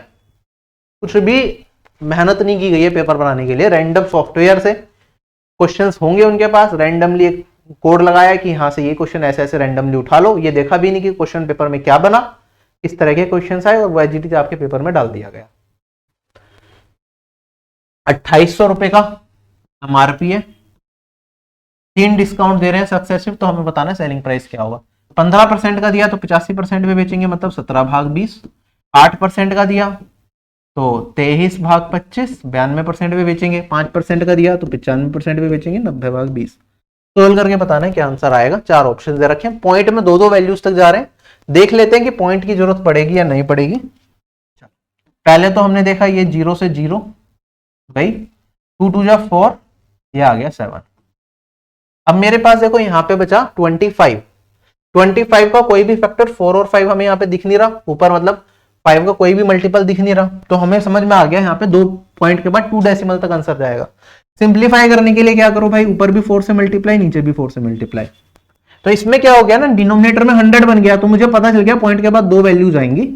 कुछ भी मेहनत नहीं की गई है पेपर बनाने के लिए। रैंडम सॉफ्टवेयर से क्वेश्चंस होंगे उनके पास, रैंडमली एक कोड लगाया कि यहां से ये क्वेश्चन ऐसे ऐसे रैंडमली उठा लो। ये देखा भी नहीं कि क्वेश्चन पेपर में क्या बना, इस तरह के क्वेश्चन आए और वो एचजीटी आपके पेपर में डाल दिया गया। 2800 रुपए का एमआरपी है, 3 डिस्काउंट दे रहे हैं सक्सेसिव, तो हमें बताना है सेलिंग प्राइस क्या होगा। 15% का दिया तो 85% पे बेचेंगे, मतलब 17 भाग 20। 8% का दिया तो 23 भाग 25, 92% पे बेचेंगे। 5% का दिया तो 95% पे बेचेंगे, 90 भाग 20। सोल्व करके बताना है क्या आंसर आएगा। 4 ऑप्शन दे रखे हैं, पॉइंट में 2-2 वैल्यूज तक जा रहे हैं। देख लेते हैं कि पॉइंट की जरूरत पड़ेगी या नहीं पड़ेगी। पहले तो हमने देखा ये 0 से 0 भाई, 2 2 जा 4, ये आ गया 7। अब मेरे पास देखो यहाँ पे बचा 25। 25 का कोई भी फैक्टर 4 और 5 हमें यहाँ पे दिख नहीं रहा ऊपर, मतलब 5 का कोई भी मल्टीपल दिख नहीं रहा, तो हमें समझ में आ गया यहाँ पे 2 पॉइंट के बाद 2 डेसिमल तक आंसर जाएगा। सिंप्लीफाई करने के लिए क्या करो भाई, ऊपर भी 4 से मल्टीप्लाई, नीचे भी 4 से मल्टीप्लाई। तो इसमें क्या हो गया ना, डिनोमिनेटर में 100 बन गया, तो मुझे पता चल गया पॉइंट के बाद 2 वैल्यूज आएंगी,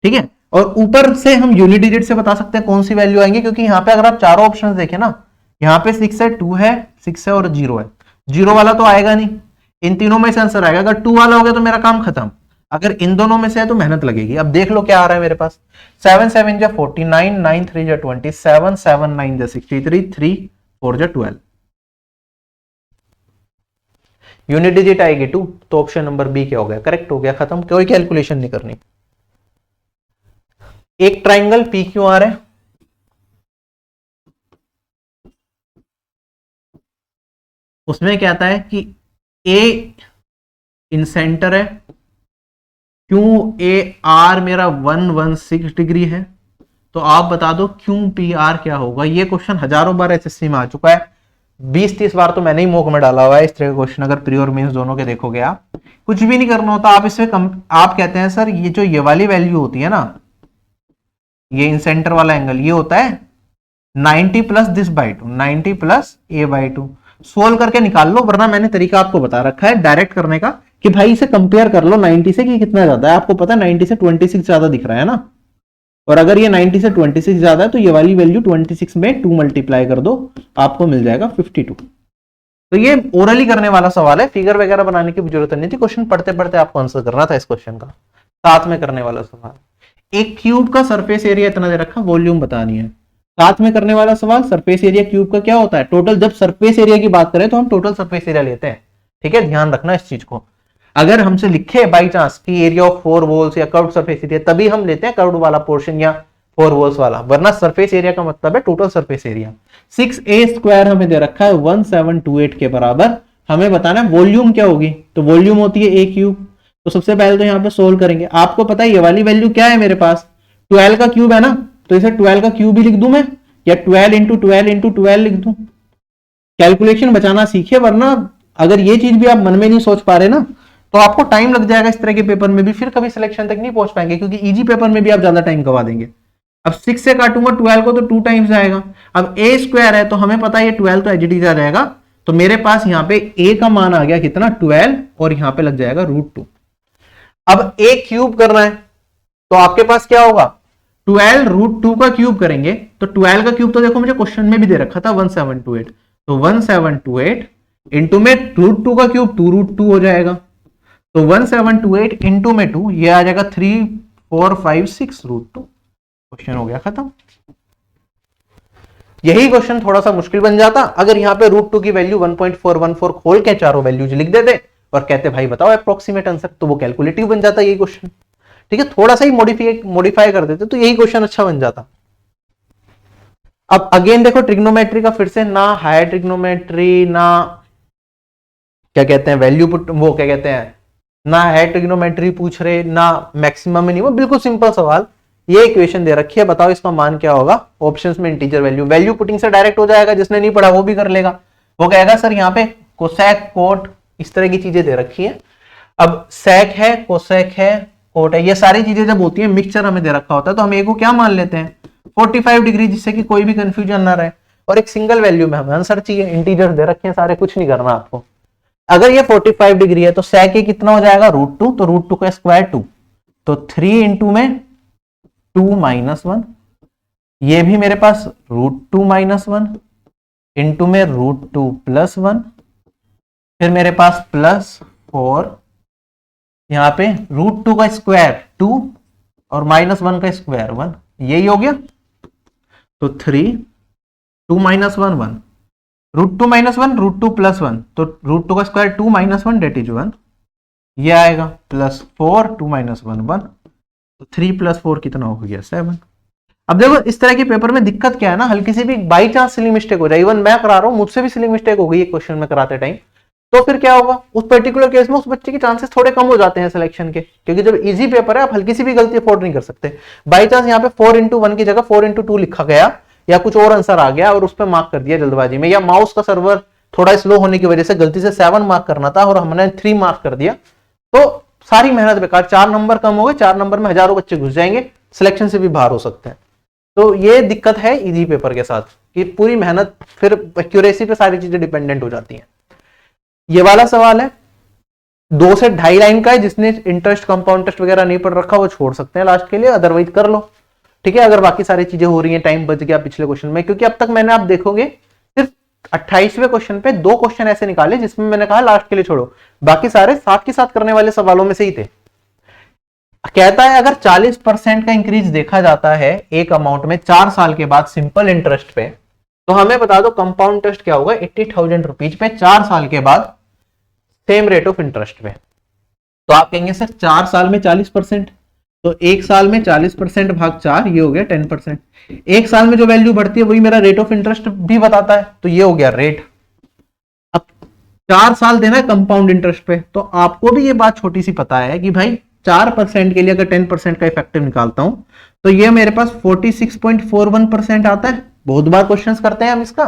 ठीक है। और ऊपर से हम यूनिट डिजिट से बता सकते हैं कौन सी वैल्यू आएंगी, क्योंकि यहाँ पे अगर आप चारों ऑप्शन देखें ना, यहाँ पे 6 है, 2 है, 6 है और 0 है। 0 वाला तो आएगा नहीं, इन तीनों में से आंसर आएगा। अगर 2 वाला हो गया तो मेरा काम खत्म, अगर इन दोनों में से है तो मेहनत लगेगी। अब देख लो क्या आ रहा है मेरे पास, 7 7 जा 49, 9 3 जा 27, 7 9 जा 63, 3 4 जा 12। यूनिट डिजिट आएगी 2, तो ऑप्शन नंबर बी क्या हो गया, करेक्ट हो गया, खत्म, कोई कैलकुलेशन नहीं करनी। एक ट्राइंगल पी क्यू आर है, उसमें कहता है कि ए इन सेंटर है, क्यू ए आर मेरा 116 डिग्री है, तो आप बता दो क्यू पी आर क्या होगा। ये क्वेश्चन हजारों बार एसएससी में आ चुका है, 20-30 बार तो मैंने ही मॉक में डाला हुआ है इस तरह का क्वेश्चन। अगर प्री और मेंस दोनों के देखोगे आप, कुछ भी नहीं करना होता, आप इससे आप कहते हैं सर ये जो ये वाली वैल्यू होती है ना, ये इन सेंटर वाला एंगल, ये होता है 90 plus this by 2, 90 plus A by 2। Solve करके निकाल लो, वरना मैंने तरीका आपको बता रखा है डायरेक्ट करने का कि भाई इसे कंपेयर कर लो 90 से कि कितना ज्यादा है। आपको पता है 90 से 26 ज्यादा दिख रहा है ना, और अगर ये 90 से 26 ज्यादा है तो ये वाली वैल्यू 26 में 2 मल्टीप्लाई कर दो, आपको मिल जाएगा 52। तो ये ओरली करने वाला सवाल है, फिगर वगैरह बनाने की जरूरत नहीं थी, क्वेश्चन पढ़ते पढ़ते आपको आंसर करना था इस क्वेश्चन का, साथ में करने वाला सवाल। एक क्यूब का सरफेस एरिया इतना दे रखा, वॉल्यूम बतानी है। साथ में करने वाला सवाल, सरफेस एरिया क्यूब का क्या होता है, टोटल। जब सरफेस एरिया की बात करें तो हम टोटल सरफेस एरिया लेते हैं, ठीक है, ध्यान रखना इस चीज को। अगर हमसे लिखे बाई चांस कि एरिया ऑफ 4 वॉल्स या कर्व्ड सरफेस एरिया, तभी हम लेते हैं कर्व्ड वाला पोर्शन या 4 वॉल्स वाला, वरना सरफेस एरिया का मतलब है टोटल सरफेस एरिया। 6a² हमें दे रखा है 1728 के बराबर, हमें बताना है वॉल्यूम क्या होगी, तो वॉल्यूम होती है ए क्यूब। तो सबसे पहले तो यहाँ पे सोल्व करेंगे, आपको पता है ये वाली वैल्यू क्या है मेरे पास, 12 का क्यूब है ना, तो इसे 12 का क्यूब ही लिख दूं मैं, या 12 इंटू 12 इंटू 12 लिख दूं। कैलकुलेशन बचाना सीखे, वरना अगर ये चीज भी आप मन में नहीं सोच पा रहे ना, तो आपको टाइम लग जाएगा इस तरह के पेपर में भी, फिर कभी सिलेक्शन तक नहीं पहुंच पाएंगे, क्योंकि इजी पेपर में भी आप ज्यादा टाइम गवा देंगे। अब 6 से काटूंगा 12 को तो 2 टाइम्स आएगा। अब a² है तो हमें पता है ये 12 तो एचडी आ जाएगा, तो मेरे पास यहाँ पे a का मान आ गया कितना 12, और यहाँ पे लग जाएगा √2। अब a क्यूब करना है तो आपके पास क्या होगा, 12 √2 का क्यूब करेंगे, तो 12 का क्यूब तो देखो मुझे क्वेश्चन में भी दे रखा था 1728, तो 1728 इंटू में √2 का क्यूब 2√2 हो जाएगा, तो 1728 इंटू में 2, ये आ जाएगा 3 4 5 6 √2। क्वेश्चन हो गया खत्म। यही क्वेश्चन थोड़ा सा मुश्किल बन जाता अगर यहाँ पे √2 की वैल्यू 1.414 खोल के चारों वैल्यूज लिख देते और कहते भाई बताओ अप्रोक्सीमेट आंसर, तो वो कैलकुलेटिव बन जाता यही क्वेश्चन, ठीक है। थोड़ा सा ही मॉडिफाई कर देते तो यही क्वेश्चन अच्छा बन जाता। अब अगेन देखो ट्रिग्नोमेट्री का फिर से, ना हायर ट्रिग्नोमेट्री, ना क्या कहते हैं वैल्यू पुट, वो क्या कहते हैं, ना हायर ट्रिग्नोमेट्री पूछ रहे, ना मैक्सिमम में नहीं, वो बिल्कुल सिंपल सवाल। ये इक्वेशन दे रखी है, बताओ इसका मान क्या होगा। ऑप्शंस में इंटीजर वैल्यू पुटिंग से डायरेक्ट हो जाएगा, जिसने नहीं पढ़ा वो भी कर लेगा। वो कहेगा सर यहाँ पे कोसेक कोट इस तरह की चीजें दे रखी है, अब सेक है, कोसेक है, कोट है, ये सारी चीजें जब होती है मिक्सचर हमें दे रखा होता है तो हम ए को क्या मान लेते हैं 45 डिग्री, जिससे कि कोई भी कंफ्यूजन ना रहे। और एक सिंगल वैल्यू में हमें आंसर चाहिए, इंटीजर दे रखे हैं सारे, कुछ नहीं करना आपको। अगर ये 45 डिग्री है तो सेक ए कितना हो जाएगा √2, तो √2 का स्क्वायर 2, तो 3 इंटू में 2 माइनस 1, ये भी मेरे पास √2 माइनस 1 इंटू में √2 प्लस 1, फिर मेरे पास प्लस 4, यहां पे √2 का स्क्वायर 2 और माइनस 1 का स्क्वायर 1, यही हो गया। तो 3 2 माइनस 1 1, √2 माइनस 1 √2 प्लस 1, तो √2 का स्क्वायर 2 माइनस 1 डेट इज 1, ये आएगा प्लस 4 2 माइनस 1 1, तो 3 प्लस 4 कितना हो गया 7। अब देखो इस तरह के पेपर में दिक्कत क्या है ना, हल्की सी भी बाई चांस सिली मिस्टेक हो जाए, इवन मैं करा रहा हूं मुझसे भी सिली मिस्टेक हो गई एक क्वेश्चन में कराते टाइम, तो फिर क्या होगा उस पर्टिकुलर केस में उस बच्चे के चांसेस थोड़े कम हो जाते हैं सिलेक्शन के, क्योंकि जब इजी पेपर है आप हल्की सी भी गलती अफोर्ड नहीं कर सकते। बाई चांस यहाँ पे 4x1 की जगह 4x2 लिखा गया या कुछ और आंसर आ गया और उस पर मार्क कर दिया जल्दबाजी में, या माउस का सर्वर थोड़ा स्लो होने की वजह से गलती से 7 मार्क करना था और हमने 3 मार्क कर दिया, तो सारी मेहनत बेकार, 4 नंबर कम हो गए, 4 नंबर में हजारों बच्चे घुस जाएंगे, सिलेक्शन से भी बाहर हो सकते हैं। तो ये दिक्कत है इजी पेपर के साथ कि पूरी मेहनत फिर एक्यूरेसी पे सारी चीजें डिपेंडेंट हो जाती हैं। ये वाला सवाल है 2 से 2.5 लाइन का है, जिसने इंटरेस्ट कंपाउंड टेस्ट वगैरह नहीं पढ़ रखा वो छोड़ सकते हैं लास्ट के लिए, अदरवाइज कर लो, ठीक है। अगर बाकी सारी चीजें हो रही हैं, टाइम बच गया पिछले क्वेश्चन में, क्योंकि अब तक मैंने आप देखोगे सिर्फ 28वें क्वेश्चन पे 2 क्वेश्चन ऐसे निकाले जिसमें मैंने कहा लास्ट के लिए छोड़ो, बाकी सारे साथ के साथ करने वाले सवालों में से ही थे। कहता है अगर 40% का इंक्रीज देखा जाता है एक अमाउंट में 4 साल के बाद सिंपल इंटरेस्ट पे, तो हमें बता दो कंपाउंड इंटरेस्ट क्या होगा 80,000 रुपीज पे 4 साल के बाद सेम रेट ऑफ इंटरेस्ट पे। तो आप कहेंगे सर 4 साल में 40%, तो एक साल में 40% भाग 4, ये हो गया 10%। एक साल में जो वैल्यू बढ़ती है वही मेरा रेट ऑफ इंटरेस्ट भी बताता है, तो ये हो गया रेट। अब 4 साल देना है कंपाउंड इंटरेस्ट पे, तो आपको भी ये बात छोटी सी पता है कि भाई 4% के लिए अगर 10% का इफेक्टिव निकालता हूं तो ये मेरे पास 46.41% आता है। बहुत बार क्वेश्चंस करते हैं हम इसका,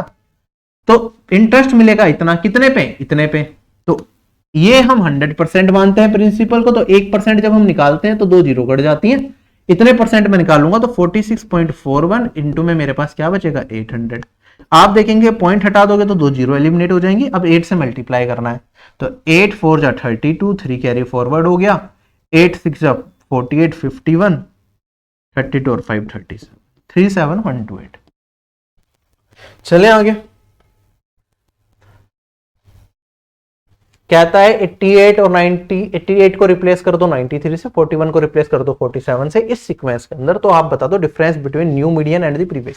तो इंटरेस्ट मिलेगा इतना, कितने पे, इतने पे, तो ये हम 100% मानते हैं प्रिंसिपल को, तो 1% जब हम निकालते हैं तो 2 जीरो कट जाती हैं, इतने परसेंट में निकालूंगा तो 46.41 इंटू में मेरे पास क्या बचेगा 800। आप देखेंगे पॉइंट हटा दोगे तो 2 जीरो एलिमिनेट हो जाएंगी। अब 8 से मल्टीप्लाई करना है, तो 8 4 जा 32, 3 कैरी फॉरवर्ड हो गया, 8 6 जा 48, 51, 32 और 5 37, 37128। चले आगे, कहता है 88 और 90, 88 को रिप्लेस कर दो 93 से, 41 को रिप्लेस कर दो 47 से इस सीक्वेंस के अंदर, तो आप बता दो difference between new median and the previous.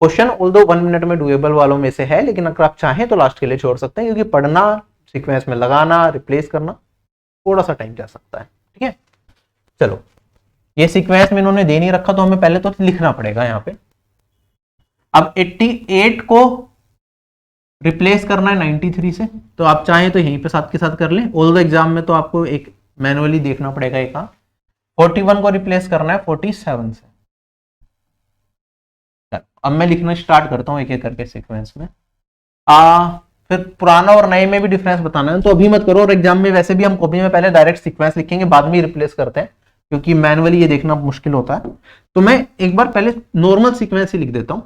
Question although 1 minute में डुएबल वालों में से है, लेकिन अगर आप चाहें तो लास्ट के लिए छोड़ सकते हैं, क्योंकि पढ़ना, सीक्वेंस में लगाना, रिप्लेस करना थोड़ा सा टाइम जा सकता है, ठीक है। चलो, ये सीक्वेंस में इन्होंने दे नहीं रखा तो हमें पहले तो लिखना पड़ेगा यहाँ पे। अब 88 को रिप्लेस करना है 93 से, तो आप चाहें तो यहीं पे साथ के साथ कर लें, ऑल्दो एग्जाम में तो आपको एक मैनुअली देखना पड़ेगा एक। 41 को रिप्लेस करना है 47 से। अब मैं लिखना स्टार्ट करता हूं एक एक करके सीक्वेंस में। फिर पुराना और नए में भी डिफरेंस बताना है, तो अभी मत करो, और एग्जाम में वैसे भी हम कॉपी में पहले डायरेक्ट सीक्वेंस लिखेंगे, बाद में रिप्लेस करते हैं, क्योंकि मैनुअली ये देखना मुश्किल होता है। तो मैं एक बार पहले नॉर्मल सीक्वेंस ही लिख देता हूं।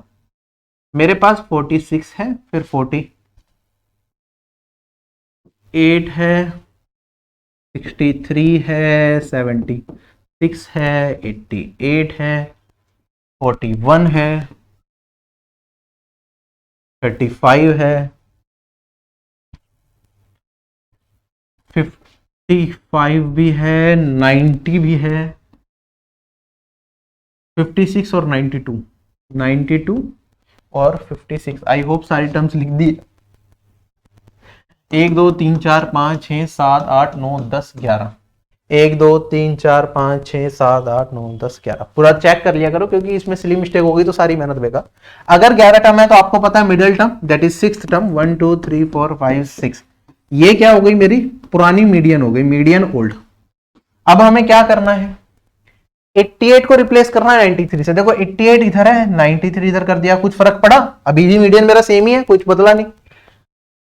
मेरे पास 46 है, फिर 48 है, 63 है, 76 है, 88 है, 41 है, 35 है, 55 भी है, 90 भी है, 56 और 92 और 56। आई होप सारी टर्म्स लिख दी। 1 2 3 4 5 6 7 8 9 10 11, 1 2 3 4 5 6 7 8 9 10 11 पूरा चेक कर लिया करो, क्योंकि इसमें सिली मिस्टेक होगी तो सारी मेहनत बेकार। अगर 11 टर्म है तो आपको पता है middle term that is 6th term, 1 2 3 4 5 6, ये क्या हो गई मेरी पुरानी मीडियन हो गई, मीडियन ओल्ड। अब हमें क्या करना है, 88 को रिप्लेस करना है 93 से। देखो 88 इधर है, 93 इधर कर दिया, कुछ फर्क पड़ा? अभी भी मीडियन मेरा सेम ही है, कुछ बदला नहीं।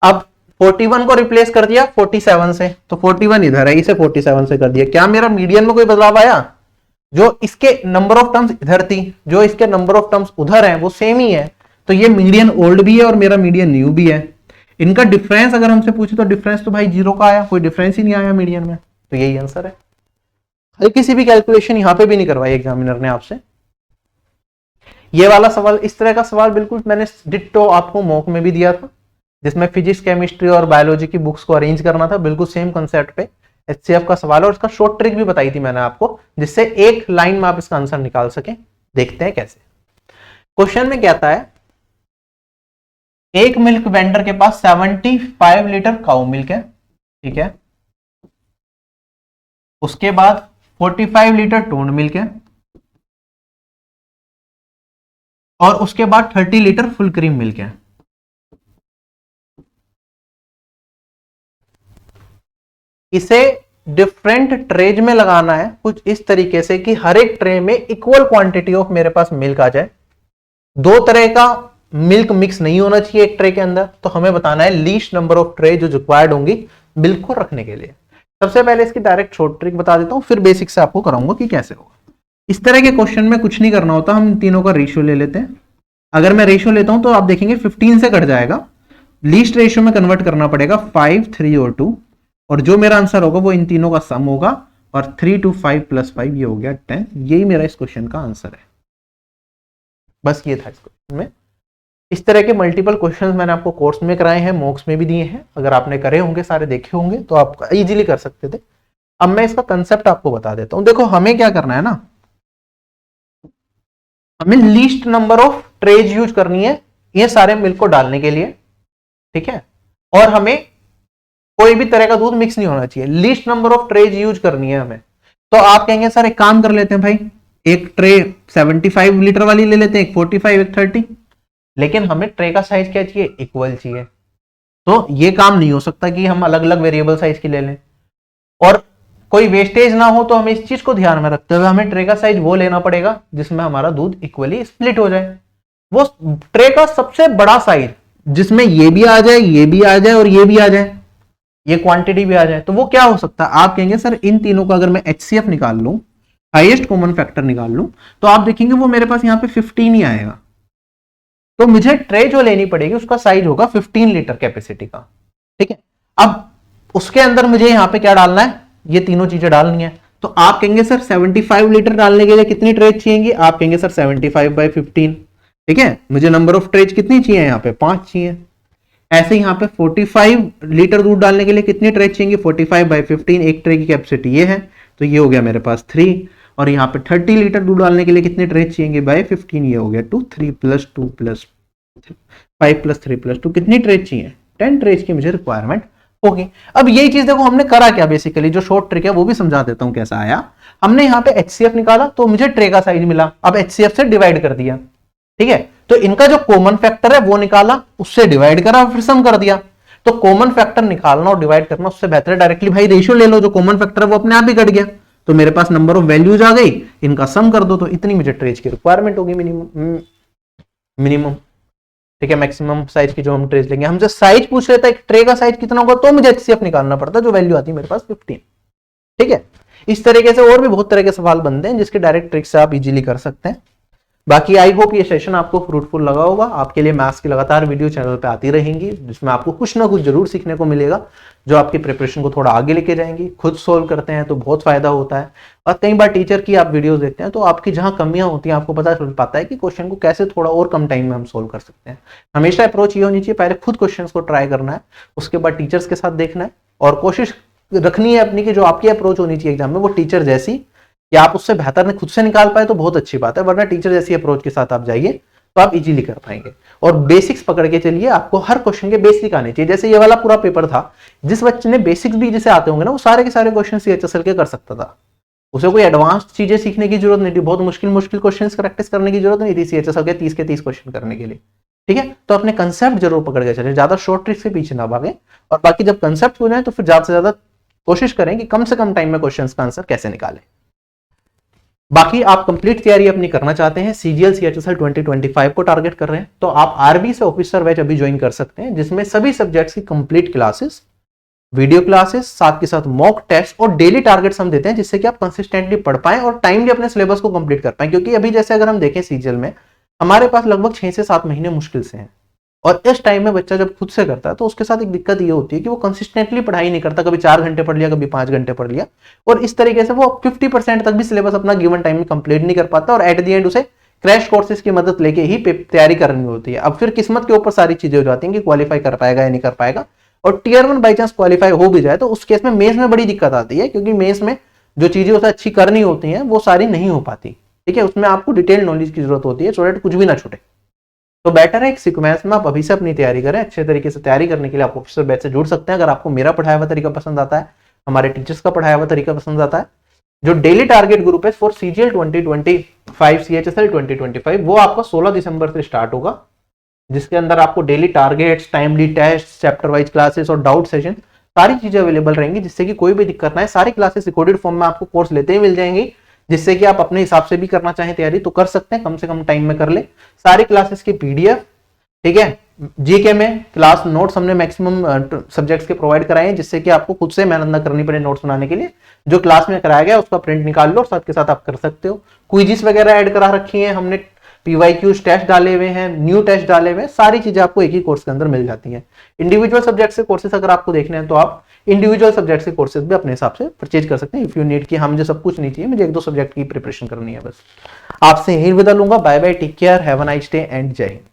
अब 41 को रिप्लेस कर दिया 47 से, तो 41 इधर है, इसे 47 से कर दिया। क्या मेरा मीडियन में कोई बदलाव आया? जो इसके नंबर ऑफ टर्म्स इधर थी, जो इसके नंबर ऑफ टर्म्स उधर है, वो सेम ही है। तो ये मीडियन ओल्ड भी है और मेरा मीडियन न्यू भी है। इनका डिफरेंस अगर हमसे पूछे तो डिफरेंस तो भाई 0 का आया, कोई डिफरेंस ही नहीं आया मीडियन में, तो यही आंसर है। हल्की सी भी कैलकुलेशन यहां पे भी नहीं करवाई एग्जामिनर ने आपसे। ये वाला सवाल, इस तरह का सवाल बिल्कुल मैंने डिट्टो आपको मॉक में भी दिया था, जिसमें फिजिक्स, केमिस्ट्री और बायोलॉजी की बुक्स को अरेंज करना था, बिल्कुल सेम कंसेप्ट पे एचसीएफ का सवाल है। और इसका शॉर्ट ट्रिक भी बताई थी मैंने आपको, जिससे एक लाइन में आप इसका आंसर निकाल सके। देखते हैं कैसे। क्वेश्चन में कहता है एक मिल्क वेंडर के पास 75 लीटर काउ मिल्क है, ठीक है। उसके बाद 45 लीटर टोंड मिल्क है, और उसके बाद 30 लीटर फुल क्रीम मिल्क है। इसे डिफरेंट ट्रेज में लगाना है कुछ इस तरीके से कि हर एक ट्रे में इक्वल क्वांटिटी ऑफ मेरे पास मिल्क आ जाए। दो तरह का मिल्क मिक्स नहीं होना चाहिए एक ट्रे के अंदर। तो हमें बताना है लीस्ट नंबर ऑफ ट्रे जो रिक्वायर्ड होंगी मिल्क को रखने के लिए। सबसे पहले इसकी डायरेक्ट शॉर्ट ट्रिक बता देता हूं, फिर बेसिक से आपको कराऊंगा कि कैसे होगा। इस तरह के क्वेश्चन में कुछ नहीं करना होता, हम तीनों का रेशियो ले लेते हैं। अगर मैं रेशियो लेता हूं तो आप देखेंगे 15 से कट जाएगा, लीस्ट रेशियो में कन्वर्ट करना पड़ेगा 5, 3 और 2, और जो मेरा आंसर होगा वो इन तीनों का सम होगा, और 3 to 5 + 5 ये हो गया 10। यही मेरा इस क्वेश्चन का आंसर है। बस ये था इस क्वेश्चन में। इस तरह के मल्टीपल क्वेश्चंस मैंने आपको कोर्स में कराए हैं, मॉक्स में भी दिए हैं। अगर आपने करे होंगे, सारे देखे होंगे, तो आप इजीली कर सकते थे। अब मैं इसका कंसेप्ट आपको बता देता हूं। देखो हमें क्या करना है ना, हमें least number of trays use करनी है ये सारे मिल्क को डालने के लिए, ठीक है। और हमें कोई भी तरह का दूध मिक्स नहीं होना चाहिए, least number of trays use करनी है हमें। तो आप कहेंगे सर एक काम कर लेते हैं भाई, एक ट्रे 75 लीटर वाली ले लेते हैं, एक 45, एक 30। लेकिन हमें ट्रे का साइज क्या चाहिए? इक्वल चाहिए। तो ये काम नहीं हो सकता कि हम अलग अलग वेरिएबल साइज की ले लें और कोई वेस्टेज ना हो। तो हमें इस चीज को ध्यान में रखते हुए हमें ट्रे का साइज वो लेना पड़ेगा जिसमें हमारा दूध इक्वली स्प्लिट हो जाए। वो ट्रे का सबसे बड़ा साइज जिसमें ये भी आ जाए, ये भी आ जाए और ये भी आ जाए, ये क्वांटिटी भी आ जाए। तो वो क्या हो सकता है? आप कहेंगे सर इन तीनों का अगर मैं एचसीएफ निकाल लूं, हाईएस्ट कॉमन फैक्टर निकाल लूं, तो आप देखेंगे वो मेरे पास यहां पे 15 ही आएगा। तो मुझे ट्रे जो लेनी पड़ेगी उसका साइज होगा 15 लीटर कैपेसिटी का, ठीक है। अब उसके अंदर मुझे यहां पे क्या डालना है? ये तीनों चीजें डालनी है। तो आप कहेंगे सर 75 लीटर डालने के लिए कितनी ट्रेज चाहिए? आप कहेंगे सर 75/15, ठीक है। मुझे नंबर ऑफ ट्रेज कितनी चाहिए? यहाँ पे 5 चाहिए। ऐसे यहाँ पे 45 लीटर दूध डालने के लिए कितनी ट्रे चाहिए? 45/15, एक ट्रे की कैपेसिटी ये है, तो ये हो गया मेरे पास 3। और यहाँ पे 30 लीटर दूध डालने के लिए कितने ट्रे चाहिए? बाय 15, ये हो गया 2, 3 + 2 + 5 + 3 + 2, कितनी ट्रे चाहिए? 10 ट्रेज की मुझे रिक्वायरमेंट होगी। अब यही चीज देखो हमने करा क्या, बेसिकली जो शॉर्ट ट्रिक है वो भी समझा देता हूं कैसा आया। हमने यहाँ पे एचसीएफ निकाला तो मुझे ट्रे का साइज मिला, अब एचसीएफ से डिवाइड कर दिया, ठीक है। तो इनका जो कॉमन फैक्टर है वो निकाला, उससे डिवाइड करा, फिर सम कर दिया। तो कॉमन फैक्टर निकालना और डिवाइड करना उससे बेहतर है डायरेक्टली भाई रेशियो ले लो, जो कॉमन फैक्टर है वो अपने आप ही कट गया। तो मेरे पास नंबर ऑफ वैल्यूज आ गई, इनका सम कर दो, तो इतनी मुझे ट्रेज की रिक्वायरमेंट होगी मिनिमम, ठीक है। मैक्सिमम साइज की जो हम ट्रेज लेंगे, हमसे साइज पूछ लेता है एक ट्रे का साइज कितना होगा, तो मुझे एचसीएफ निकालना पड़ता है, जो वैल्यू आती है मेरे पास 15, ठीक है। इस तरीके से और भी बहुत तरह के सवाल बनते हैं जिसके डायरेक्ट ट्रिक से आप इजीली कर सकते हैं। बाकी आई होप ये सेशन आपको फ्रूटफुल लगा होगा। आपके लिए मैथ्स की लगातार वीडियो चैनल पे आती रहेंगी, जिसमें आपको कुछ ना कुछ जरूर सीखने को मिलेगा, जो आपकी प्रिपरेशन को थोड़ा आगे लेके जाएंगी। खुद सोल्व करते हैं तो बहुत फायदा होता है, और कई बार टीचर की आप वीडियोस देखते हैं तो आपकी जहां कमियां होती हैं आपको पता चल पाता है कि क्वेश्चन को कैसे थोड़ा और कम टाइम में हम सोल्व कर सकते हैं। हमेशा अप्रोच ये होनी चाहिए, पहले खुद क्वेश्चन को ट्राई करना है, उसके बाद टीचर्स के साथ देखना है, और कोशिश रखनी है अपनी कि जो आपकी अप्रोच होनी चाहिए एग्जाम में वो टीचर जैसी, या आप उससे बेहतर ने खुद से निकाल पाए तो बहुत अच्छी बात है, वरना टीचर जैसी अप्रोच के साथ आप जाइए तो आप इजीली कर पाएंगे। और बेसिक्स पकड़ के चलिए, आपको हर क्वेश्चन के बेसिक आने चाहिए। जैसे ये वाला पूरा पेपर था, जिस बच्चे ने बेसिक्स भी जिसे आते होंगे ना, वो सारे के सारे क्वेश्चन सीएचएसएल के कर सकता था। उसे कोई एडवांस चीजें सीखने की जरूरत नहीं थी, बहुत मुश्किल क्वेश्चन प्रैक्टिस करने की जरूरत नहीं थी सीएचएसएल के 30 के 30 क्वेश्चन करने के लिए, ठीक है। तो अपने कंसेप्ट जरूर पकड़ के चले, ज्यादा शॉर्ट ट्रिक से पीछे ना भागे। और बाकी जब कंसेप्ट हो जाए तो फिर ज्यादा से ज्यादा कोशिश करें कि कम से कम टाइम में क्वेश्चन का आंसर कैसे निकालें। बाकी आप कंप्लीट तैयारी अपनी करना चाहते हैं, सीजीएल सीएचएसएल 2025 को टारगेट कर रहे हैं, तो आप आरबी से ऑफिसर बैच अभी ज्वाइन कर सकते हैं, जिसमें सभी सब्जेक्ट्स की कंप्लीट क्लासेस, वीडियो क्लासेस, साथ के साथ मॉक टेस्ट और डेली टारगेट्स हम देते हैं, जिससे कि आप कंसिस्टेंटली पढ़ पाएं और टाइमली अपने सिलेबस को कंप्लीट कर पाएं। क्योंकि अभी जैसे अगर हम देखें सीजीएल में हमारे पास लगभग 6 से 7 महीने मुश्किल से हैं, और इस टाइम में बच्चा जब खुद से करता है तो उसके साथ एक दिक्कत ये होती है कि वो कंसिस्टेंटली पढ़ाई नहीं करता, कभी 4 घंटे पढ़ लिया, कभी 5 घंटे पढ़ लिया, और इस तरीके से वो 50% तक भी सिलेबस अपना गिवन टाइम में कंप्लीट नहीं कर पाता, और एट द एंड उसे क्रैश कोर्सेज की मदद लेके ही तैयारी करनी होती है। अब फिर किस्मत के ऊपर सारी चीजें हो जाती हैं कि क्वालिफाई कर पाएगा या नहीं कर पाएगा, और टियर 1 बाई चांस क्वालिफाई हो भी जाए तो उस केस में मेंस में बड़ी दिक्कत आती है, क्योंकि मेंस में जो चीजें उसे अच्छी करनी होती हैं वो सारी नहीं हो पाती। ठीक है, उसमें आपको डिटेल नॉलेज की जरूरत होती है, सो दैट कुछ भी ना छूटे। तो बेटर है एक सीक्वेंस में आप अभी से अपनी तैयारी करें। अच्छे तरीके से तैयारी करने के लिए आप ऑफिसर बैच से जुड़ सकते हैं। अगर आपको मेरा पढ़ाया हुआ तरीका पसंद आता है, हमारे टीचर्स का पढ़ाया हुआ तरीका पसंद आता है, जो डेली टारगेट ग्रुप है फॉर सीजीएल 2025 सीएचएसएल 2025 वो आपका 16 दिसंबर से स्टार्ट होगा, जिसके अंदर आपको daily targets, timely test, chapter wise classes और डाउट सेशन सारी चीजें अवेलेबल रहेंगी, जिससे कि कोई भी दिक्कत ना है। सारी क्लासेस रिकॉर्डेड फॉर्म में आपको कोर्स लेते ही मिल जाएंगी, जिससे कि आप अपने हिसाब से भी करना चाहें तैयारी तो कर सकते हैं, कम से कम टाइम में कर ले। सारी क्लासेस की पीडीएफ, ठीक है, जीके में क्लास नोट्स हमने मैक्सिमम सब्जेक्ट्स के प्रोवाइड कराए हैं, जिससे कि आपको खुद से मेहनत ना करनी पड़े नोट्स बनाने के लिए। जो क्लास में कराया गया उसका प्रिंट निकाल लो और साथ के साथ आप कर सकते हो। क्विज़ेस वगैरह ऐड करा रखी हैं हमने, पीवाईक्यूज टेस्ट डाले हुए हैं, न्यू टेस्ट डाले हुए हैं, सारी चीजें आपको एक ही कोर्स के अंदर मिल जाती हैं। इंडिविजुअल सब्जेक्ट से कोर्सेज अगर आपको देखने हैं तो आप इंडिविजुअल सब्जेक्ट के कोर्सेज भी अपने हिसाब से परचेज कर सकते हैं। इफ यू नीड कि हम मुझे सब कुछ नहीं चाहिए, मुझे 1-2 सब्जेक्ट की प्रिपरेशन करनी है बस। आपसे यही विदा लूंगा, bye bye, take care, have a nice day and जय हिंद।